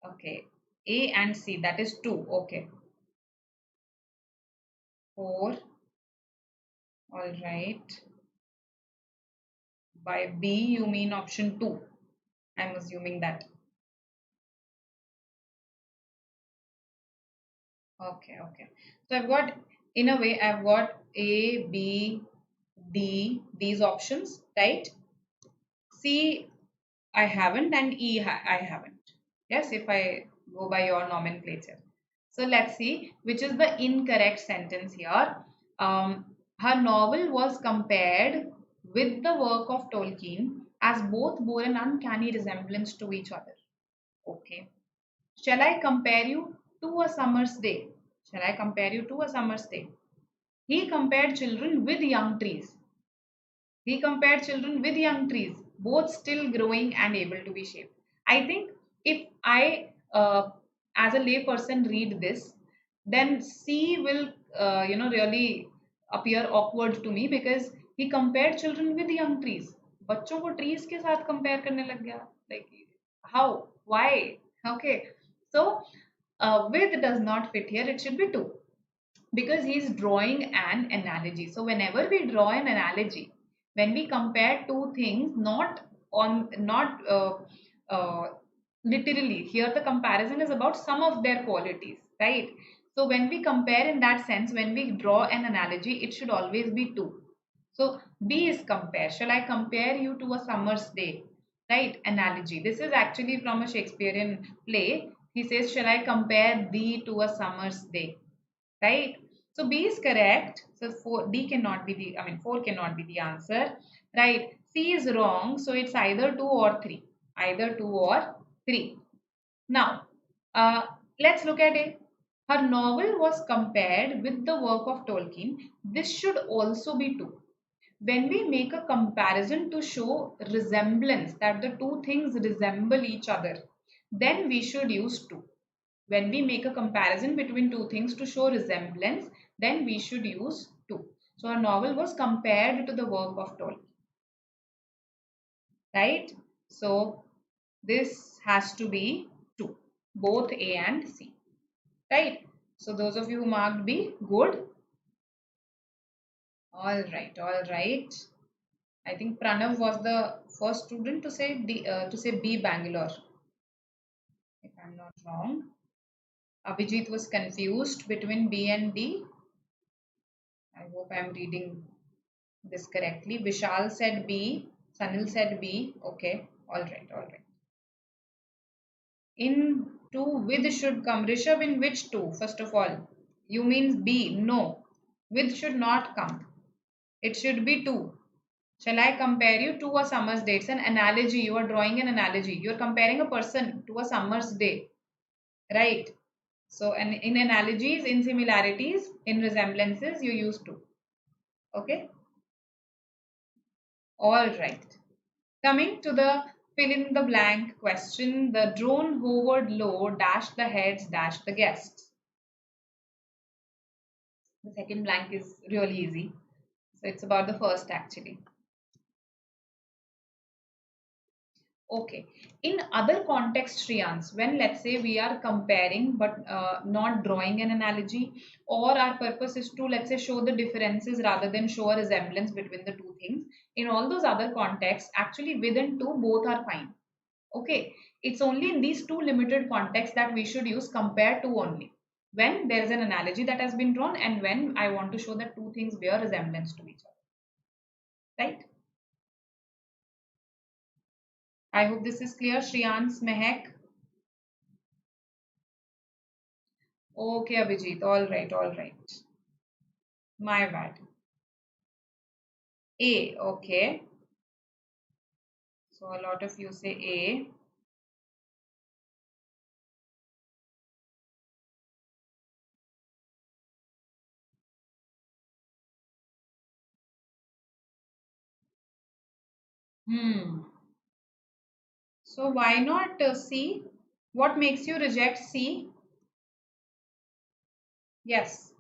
Okay, A and C, that is 2. Okay, 4. All right. By B, you mean option 2. I'm assuming that. Okay, okay. So I've got, in a way, I've got A, B, D, these options, right? C, I haven't, and E, I haven't. Yes, if I go by your nomenclature. So let's see which is the incorrect sentence here. Her novel was compared with the work of Tolkien as both bore an uncanny resemblance to each other. Okay. Shall I compare you to a summer's day? Shall I compare you to a summer's day? He compared children with young trees. He compared children with young trees, both still growing and able to be shaped. I think if I, as a layperson, read this, then C will, really appear awkward to me because he compared children with young trees. बच्चों को trees के साथ compare करने लग गया. Like how? Why? Okay. So with does not fit here. It should be two because he's drawing an analogy. So whenever we draw an analogy, when we compare two things, not literally, here the comparison is about some of their qualities, right? So when we compare in that sense, when we draw an analogy, it should always be two. So B is compare. Shall I compare you to a summer's day? Right? Analogy. This is actually from a Shakespearean play. He says, shall I compare thee to a summer's day? Right? So B is correct. So 4 cannot be the answer. Right? C is wrong. So it's either 2 or 3. Either 2 or 3. Now, uh, let's look at it. Her novel was compared with the work of Tolkien. This should also be 2. When we make a comparison to show resemblance, that the two things resemble each other, then we should use 2. When we make a comparison between two things to show resemblance, then we should use to. So a novel was compared to the work of Tolkien, right? So this has to be to, both A and C, right? So those of you who marked B, good. All right, all right. I think Pranav was the first student to say B, Bangalore, if I'm not wrong. Abhijit was confused between B and D. I hope I'm reading this correctly. Vishal said B. Sanil said B. Okay. All right. All right. In to with should come. Rishabh, in which to? First of all, you mean B. No. With should not come. It should be to. Shall I compare you to a summer's day? It's an analogy. You are drawing an analogy. You're comparing a person to a summer's day. Right. So, and in analogies, in similarities, in resemblances, you use to. Okay. All right. Coming to the fill in the blank question, the drone hovered low, dashed the heads, dashed the guests. The second blank is really easy. So it's about the first actually. Okay. In other contexts, Shriyans, when let's say we are comparing but not drawing an analogy, or our purpose is to, let's say, show the differences rather than show a resemblance between the two things, in all those other contexts, actually within two, both are fine. Okay. It's only in these two limited contexts that we should use compare to only. When there is an analogy that has been drawn and when I want to show that two things bear resemblance to each other. Right? I hope this is clear. Shriyans, Mehak. Okay, Abhijit. All right, all right. My bad. A. Okay. So a lot of you say A. So why not C? What makes you reject C? Yes.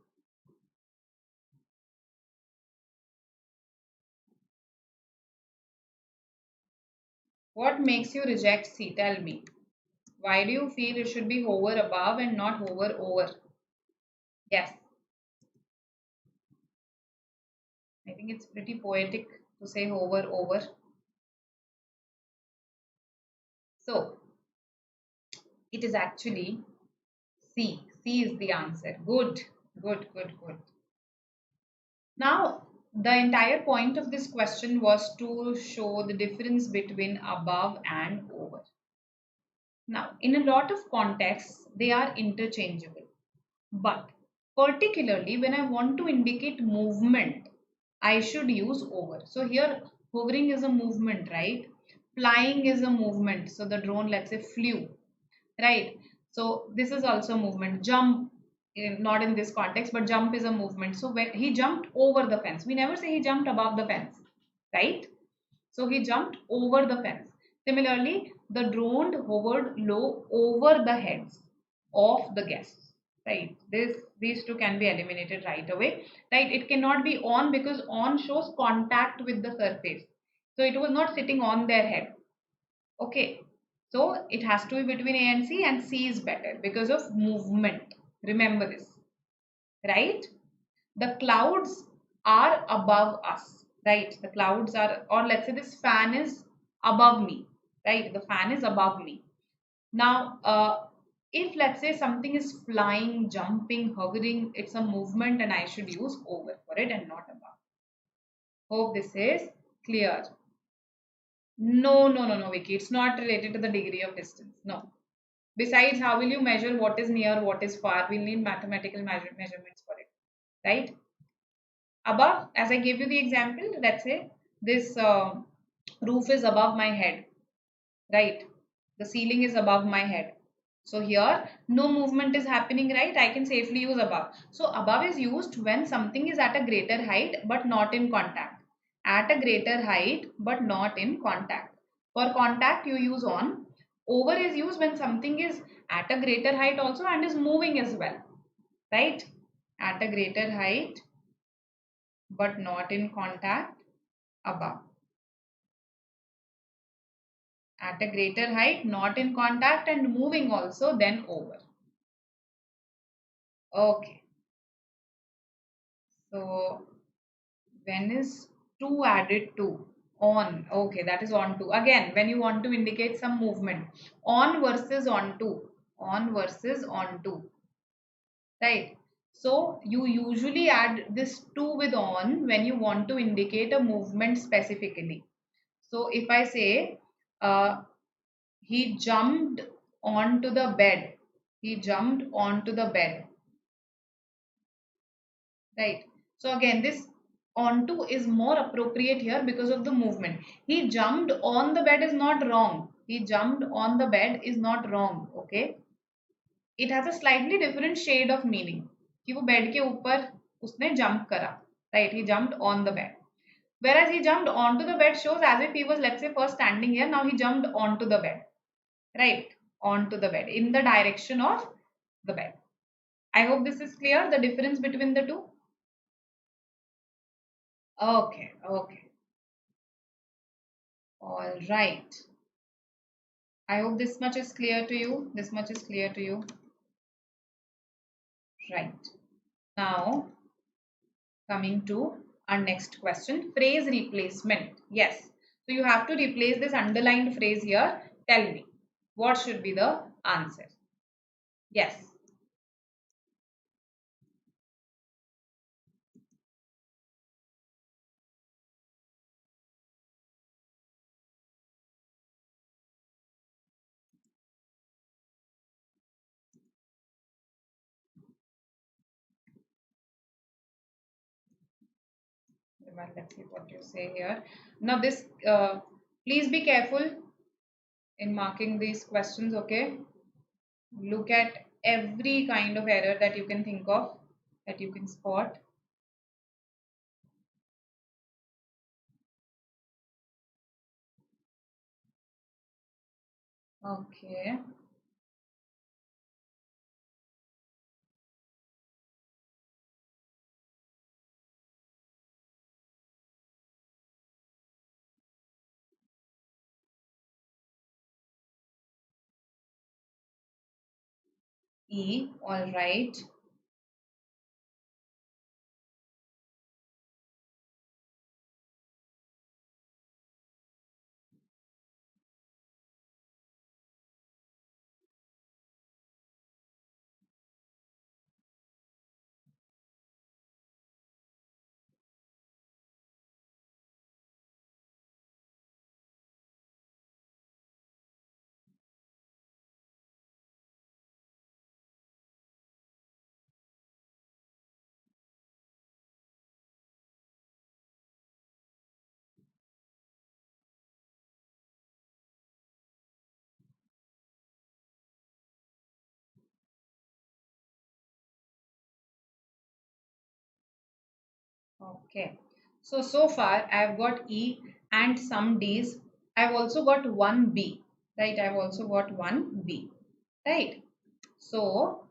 What makes you reject C? Tell me. Why do you feel it should be hover above and not hover over? Yes. I think it's pretty poetic to say hover over. So it is actually C. C is the answer. Good, good, good, good. Now, the entire point of this question was to show the difference between above and over. Now, in a lot of contexts, they are interchangeable. But particularly when I want to indicate movement, I should use over. So here, hovering is a movement, right? Flying is a movement. So the drone, let's say, flew, right? So this is also movement. Jump, not in this context, but jump is a movement. So when he jumped over the fence, we never say he jumped above the fence, right? So he jumped over the fence. Similarly, the drone hovered low over the heads of the guests, right? These two can be eliminated right away, right? It cannot be on because on shows contact with the surface. So it was not sitting on their head. Okay, so it has to be between A and C is better because of movement. Remember this, right? The clouds are above us, right? The clouds are, or let's say this fan is above me, right? The fan is above me. Now, if let's say something is flying, jumping, hovering, it's a movement and I should use over for it and not above. Hope this is clear. No, no, no, no, Vicky. It's not related to the degree of distance. No. Besides, how will you measure what is near, what is far? We'll need mathematical measurements for it, right? Above, as I gave you the example, let's say this roof is above my head, right? The ceiling is above my head. So here, no movement is happening, right? I can safely use above. So above is used when something is at a greater height but not in contact. At a greater height but not in contact. For contact, you use on. Over is used when something is at a greater height also and is moving as well, right? At a greater height but not in contact, above. At a greater height, not in contact and moving also, then over. Okay. So when is to added to? On. Okay, that is on to. Again, when you want to indicate some movement. On versus on to. On versus on to. Right. So you usually add this to with on when you want to indicate a movement specifically. So if I say he jumped onto the bed, he jumped onto the bed, right? So again, this onto is more appropriate here because of the movement. He jumped on the bed is not wrong. He jumped on the bed is not wrong. Okay, it has a slightly different shade of meaning कि वो bed के ऊपर उसने jump करा, right? He jumped on the bed. Whereas he jumped onto the bed shows as if he was, let's say, first standing here. Now he jumped onto the bed, right? Onto the bed in the direction of the bed. I hope this is clear, the difference between the two. Okay, okay. All right. I hope this much is clear to you. This much is clear to you. Right. Now, coming to our next question, phrase replacement. Yes. So you have to replace this underlined phrase here. Tell me, what should be the answer? Yes. Let's see what you say here. Now this, please be careful in marking these questions, okay? Look at every kind of error that you can think of, that you can spot. Okay. E, all right. Okay. So far I've got E and some D's. I've also got one B, right? I've also got one B, right? So,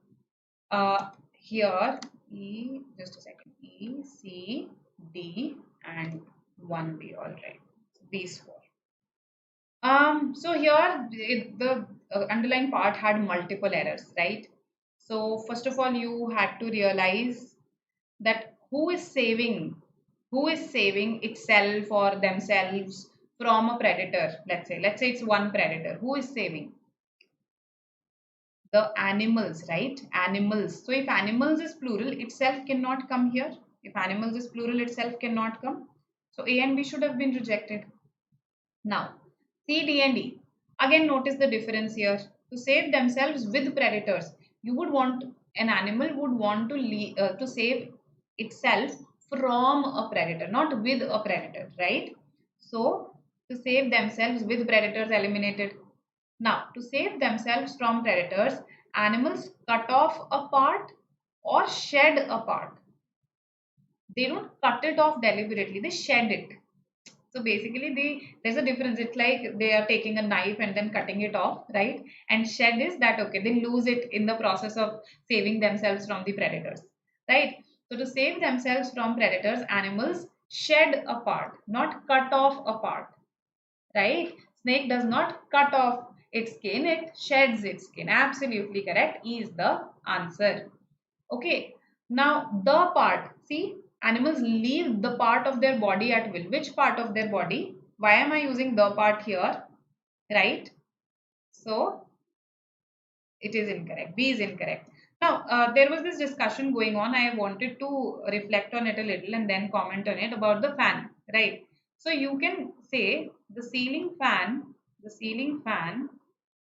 here E, just a second, E, C, D and one B, all right. These four. So here the underlying part had multiple errors, right? So first of all, you had to realize that who is saving itself or themselves from a predator. Let's say it's one predator. Who is saving? The animals, right? Animals. So if animals is plural, itself cannot come here. If animals is plural, itself cannot come. So A and B should have been rejected. Now, C, D and E. Again, notice the difference here. To save themselves with predators, you would want, an animal would want to save itself from a predator, not with a predator, right? So, to save themselves with predators eliminated. Now, to save themselves from predators, animals cut off a part or shed a part. They don't cut it off deliberately, they shed it. So basically, there's a difference. It's like they are taking a knife and then cutting it off, right? And shed is that okay, they lose it in the process of saving themselves from the predators, right? So to save themselves from predators, animals shed a part, not cut off a part, right? Snake does not cut off its skin, it sheds its skin. Absolutely correct is the answer. Okay, now the part, see, animals leave the part of their body at will. Which part of their body? Why am I using the part here? Right? So it is incorrect. B is incorrect. Now, there was this discussion going on. I wanted to reflect on it a little and then comment on it about the fan, right? So you can say the ceiling fan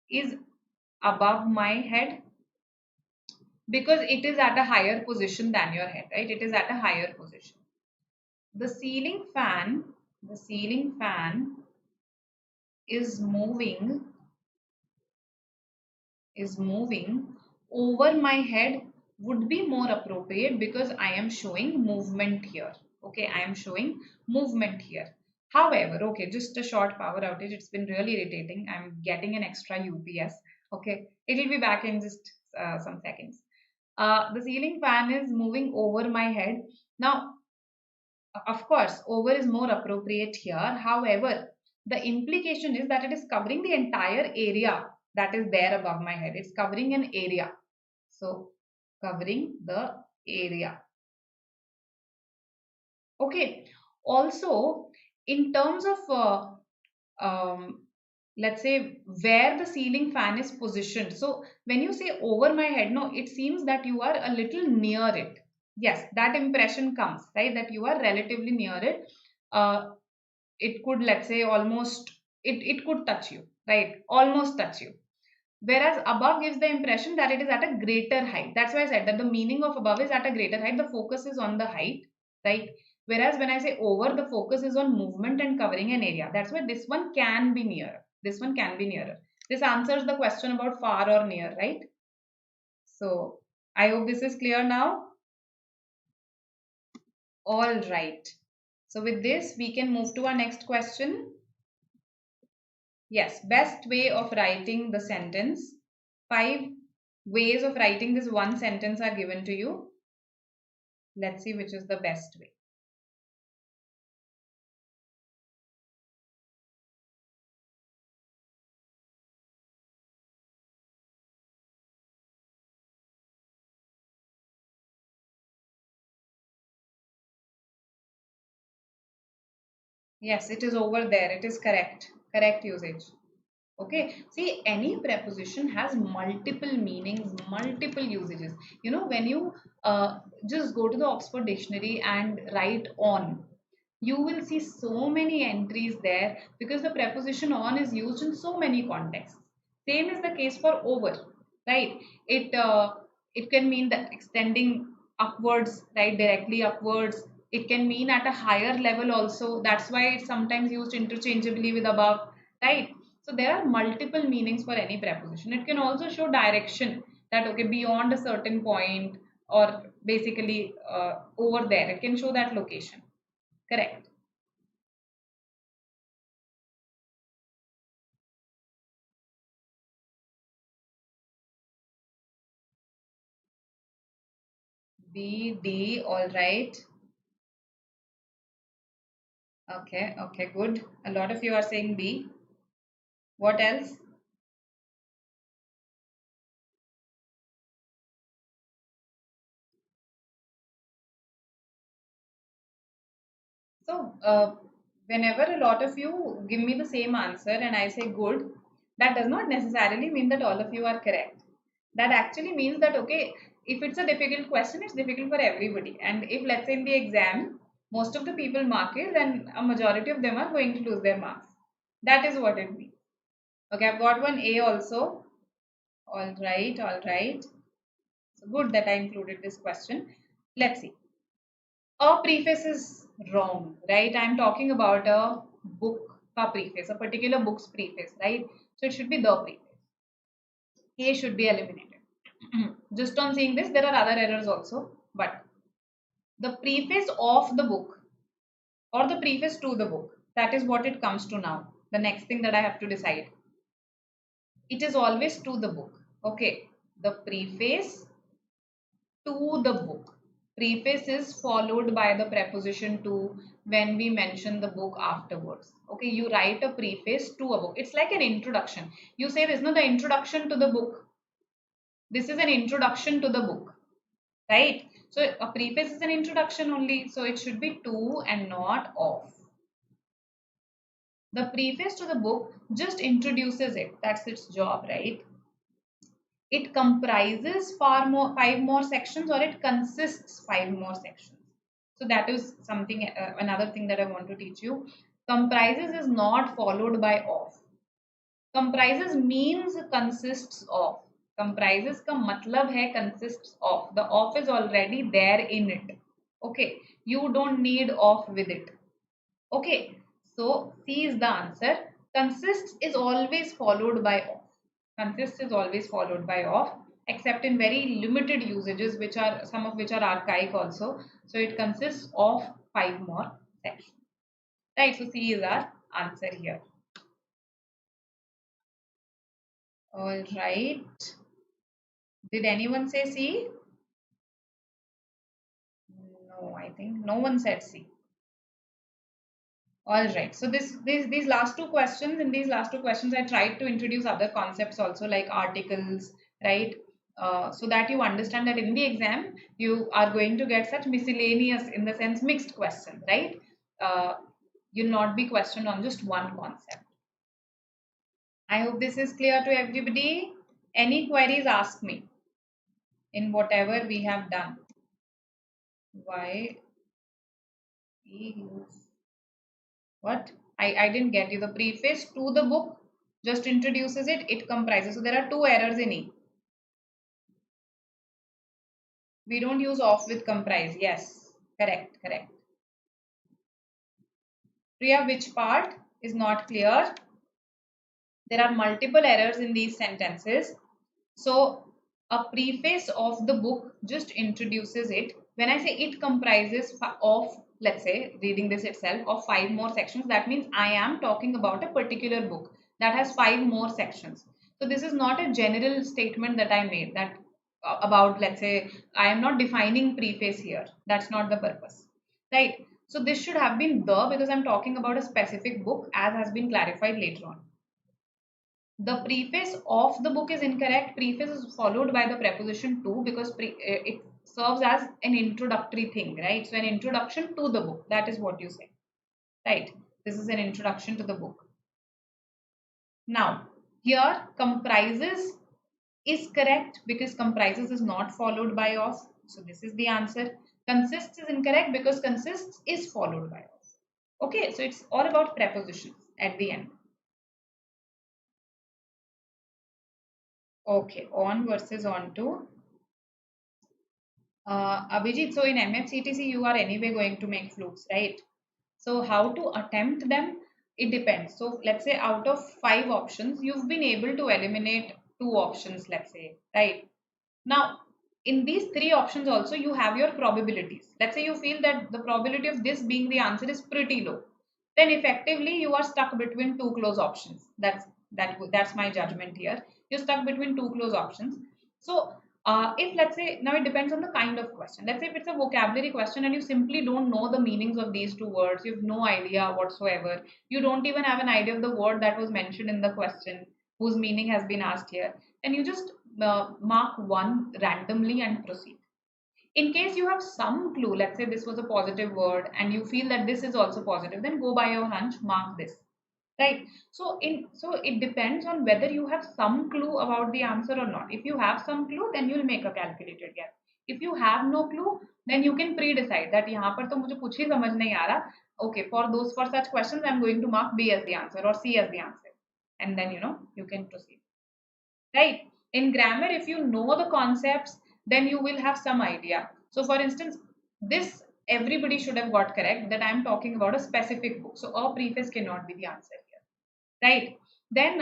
is above my head because it is at a higher position than your head, right? It is at a higher position. The ceiling fan, the ceiling fan is moving over my head would be more appropriate because I am showing movement here. Okay, I am showing movement here. However, okay, just a short power outage. It's been really irritating. I'm getting an extra UPS. Okay, it'll be back in just some seconds. The ceiling fan is moving over my head. Now, of course, over is more appropriate here. However, the implication is that it is covering the entire area that is there above my head. It's covering an area. So, covering the area. Okay. Also, in terms of, um, let's say, where the ceiling fan is positioned. So, when you say over my head, no, it seems that you are a little near it. Yes, that impression comes, right? That you are relatively near it. It could, let's say, almost, it could touch you, right? Almost touch you. Whereas above gives the impression that it is at a greater height. That's why I said that the meaning of above is at a greater height. The focus is on the height, right? Whereas when I say over, the focus is on movement and covering an area. That's why this one can be nearer. This one can be nearer. This answers the question about far or near, right? So I hope this is clear now. All right. So with this, we can move to our next question. Yes, best way of writing the sentence. 5 ways of writing this one sentence are given to you. Let's see which is the best way. Yes, it is over there. It is correct. Correct usage. Okay. See, any preposition has multiple meanings, multiple usages. You know, when you just go to the Oxford Dictionary and write on, you will see so many entries there because the preposition on is used in so many contexts. Same is the case for over, right? It can mean that extending upwards, right, directly upwards. It can mean at a higher level also. That's why it's sometimes used interchangeably with above, right? So there are multiple meanings for any preposition. It can also show direction, that okay, beyond a certain point, or basically over there. It can show that location. Correct. B, D, all right. Okay, okay, good. A lot of you are saying B. What else? So, whenever a lot of you give me the same answer and I say good, that does not necessarily mean that all of you are correct. That actually means that, okay, if it's a difficult question, it's difficult for everybody. And if, let's say, in the exam, most of the people mark it, then a majority of them are going to lose their marks. That is what it means. Okay, I've got one A also. All right, all right. So good that I included this question. Let's see. A preface is wrong, right? I'm talking about a book ka preface, a particular book's preface, right? So it should be the preface. A should be eliminated. Just on seeing this, there are other errors also, but the preface of the book or the preface to the book, That is what it comes to now. The next thing that I have to decide. It is always to the book. Okay. The preface to the book. Preface is followed by the preposition to when we mention the book afterwards. Okay, you write a preface to a book. It's like an introduction. You say this, no, the introduction to the book. This is an introduction to the book, right? So a preface is an introduction only. So it should be to and not of. The preface to the book just introduces it. That's its job, right? It comprises five more sections, or it consists five more sections. So that is something, another thing that I want to teach you. Comprises is not followed by of. Comprises means consists of. Comprises का मतलब है consists of. The of is already there in it. Okay, you don't need of with it. Okay, so C is the answer. Consists is always followed by of. Consists is always followed by of, except in very limited usages, which are some of which are archaic also. So it consists of five more sections. Right, so C is our answer here. All right. Did anyone say C? No, I think no one said C. All right. So these last two questions, in these last two questions, I tried to introduce other concepts also, like articles, right? So that you understand that in the exam you are going to get such miscellaneous, in the sense mixed questions, right? You'll not be questioned on just one concept. I hope this is clear to everybody. Any queries, ask me in whatever we have done. Why we use what? I didn't get you. The preface to the book just introduces it. It comprises. So there are two errors in E. We don't use of with comprise. Yes, correct, correct. Priya, which part is not clear? There are multiple errors in these sentences. So a preface of the book just introduces it. When I say it comprises of, let's say, reading this itself, of five more sections, that means I am talking about a particular book that has five more sections. So this is not a general statement that I made, that about, let's say, I am not defining preface here. That's not the purpose, right? So this should have been the, because I'm talking about a specific book, as has been clarified later on. The preface of the book is incorrect. Preface is followed by the preposition to, because it serves as an introductory thing, right? So an introduction to the book, that is what you say, right? This is an introduction to the book. Now here comprises is correct, because comprises is not followed by of. So this is the answer. Consists is incorrect, because consists is followed by of. Okay, so it's all about prepositions at the end. Okay, on versus on to. Abhijit, so in MFCTC, you are anyway going to make flukes, right? So how to attempt them? It depends. So let's say out of 5 options, you've been able to eliminate 2 options, let's say, right? Now, in these 3 options also, you have your probabilities. Let's say you feel that the probability of this being the answer is pretty low. Then effectively, you are stuck between 2 close options. That's my judgment here. You're stuck between 2 close options. So if, let's say, now it depends on the kind of question. Let's say if it's a vocabulary question and you simply don't know the meanings of these 2 words, you have no idea whatsoever. You don't even have an idea of the word that was mentioned in the question, whose meaning has been asked here. And you just mark one randomly and proceed. In case you have some clue, let's say this was a positive word and you feel that this is also positive, then go by your hunch, mark this. Right. So it depends on whether you have some clue about the answer or not. If you have some clue, then you'll make a calculated guess. If you have no clue, then you can pre-decide that यहाँ पर तो मुझे कुछ ही समझ नहीं आ रहा. Okay, for such questions, I'm going to mark B as the answer or C as the answer, and then you can proceed. Right. In grammar, if you know the concepts, then you will have some idea. So for instance, this everybody should have got correct, that I'm talking about a specific book. So a preface cannot be the answer here, right? Then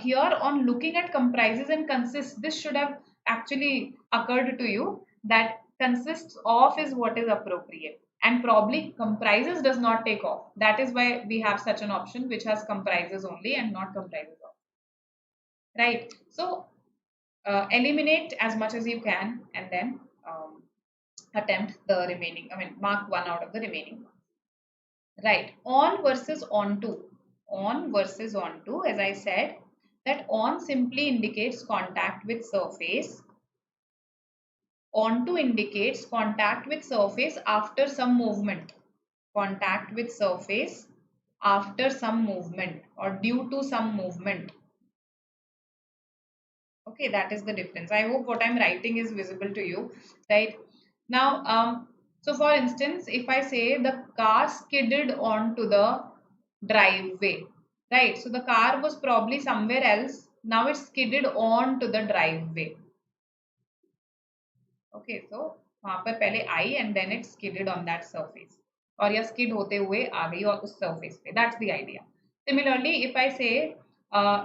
here on looking at comprises and consists, this should have actually occurred to you that consists of is what is appropriate, and probably comprises does not take off. That is why we have such an option which has comprises only and not comprises of. Right. So eliminate as much as you can and then attempt the remaining, mark one out of the remaining one. Right. On versus onto. On versus onto, as I said, that on simply indicates contact with surface. Onto indicates contact with surface after some movement. Contact with surface after some movement or due to some movement. Okay, that is the difference. I hope what I'm writing is visible to you, right? Now, so for instance, if I say the car skidded onto the driveway, right? So the car was probably somewhere else. Now it skidded onto the driveway. Okay, so वहाँ पर पहले आई and then it skidded on that surface. और या skid होते हुए आ गई और उस surface पे. That's the idea. Similarly, if I say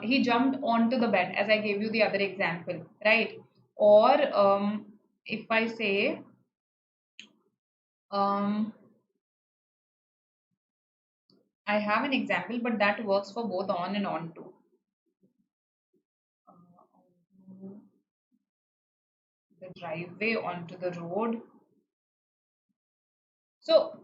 he jumped onto the bed, as I gave you the other example, right? Or if I say I have an example, but that works for both on and on too. The driveway onto the road. So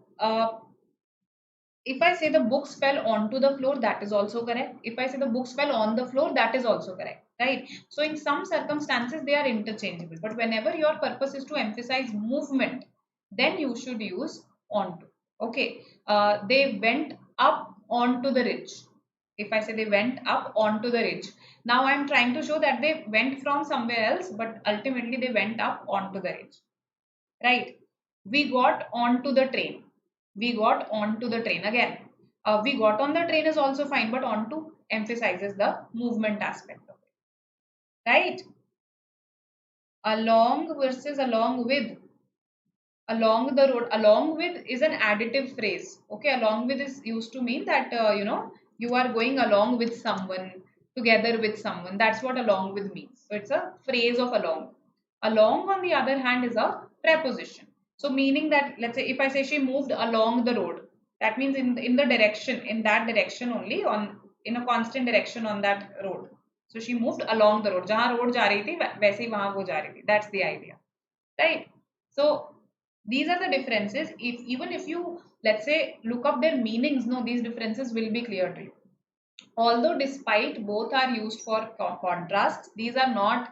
if I say the books fell onto the floor, that is also correct. If I say the books fell on the floor, that is also correct, right? So in some circumstances, they are interchangeable. But whenever your purpose is to emphasize movement, then you should use onto. Okay. They went up onto the ridge. If I say they went up onto the ridge. Now I'm trying to show that they went from somewhere else, but ultimately they went up onto the ridge. Right? We got onto the train. We got onto the train. Again, we got on the train is also fine, but onto emphasizes the movement aspect of it. Right? Along versus along with. Along the road. Along with is an additive phrase. Okay, along with is used to mean that, you are going along with someone, together with someone. That's what along with means. So it's a phrase of along. Along, on the other hand, is a preposition. So meaning that, let's say if I say she moved along the road, that means in the direction, in that direction only, on in a constant direction on that road. So she moved along the road. जहाँ road जा रही थी वैसे ही वहाँ वो जा रही थी. That's the idea, right? So these are the differences. If even if you, let's say, look up their meanings, no, these differences will be clear to you. Although despite both are used for contrasts, these are not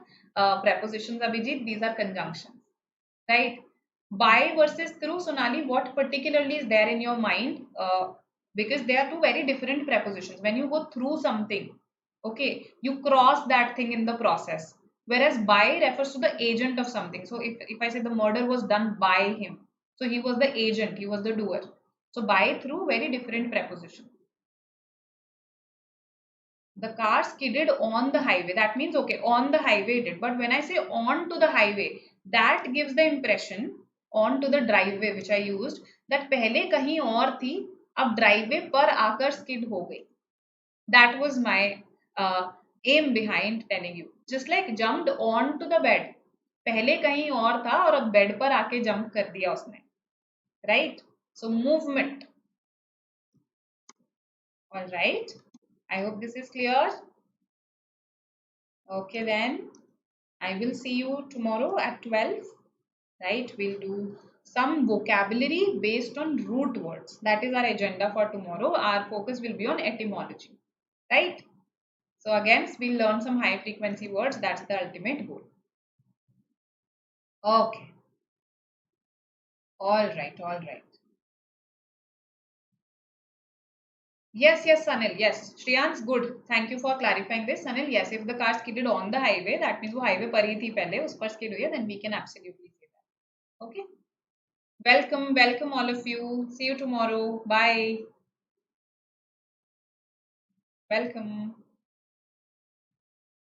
prepositions, Abhijit, these are conjunctions, right? By versus through, Sonali, what particularly is there in your mind? Because they are two very different prepositions. When you go through something, okay, you cross that thing in the process. Whereas by refers to the agent of something. So if I say the murder was done by him, so he was the agent, he was the doer. So by, through, very different preposition. The car skidded on the highway. That means, okay, on the highway it did. But when I say on to the highway, that gives the impression, on to the driveway, which I used, that पहले कहीं और थी, अब driveway पर आकर skid हो गई. That was my aim behind telling you. Just like jumped on to the bed. पहले कहीं और था और अब bed पर आके jump कर दिया उसने. Right? So movement. All right. I hope this is clear. Okay then. I will see you tomorrow at 12. Right? We'll do some vocabulary based on root words. That is our agenda for tomorrow. Our focus will be on etymology. Right? So again, we'll learn some high frequency words. That's the ultimate goal. Okay. All right. All right. Yes, yes, Sanil. Yes. Shriyan's good. Thank you for clarifying this. Sanil, yes, if the car skidded on the highway, that means वो highway पर ही थी पहले, उस पर skid हुई है, then we can absolutely say that. Okay. Welcome, welcome all of you. See you tomorrow. Bye. Welcome.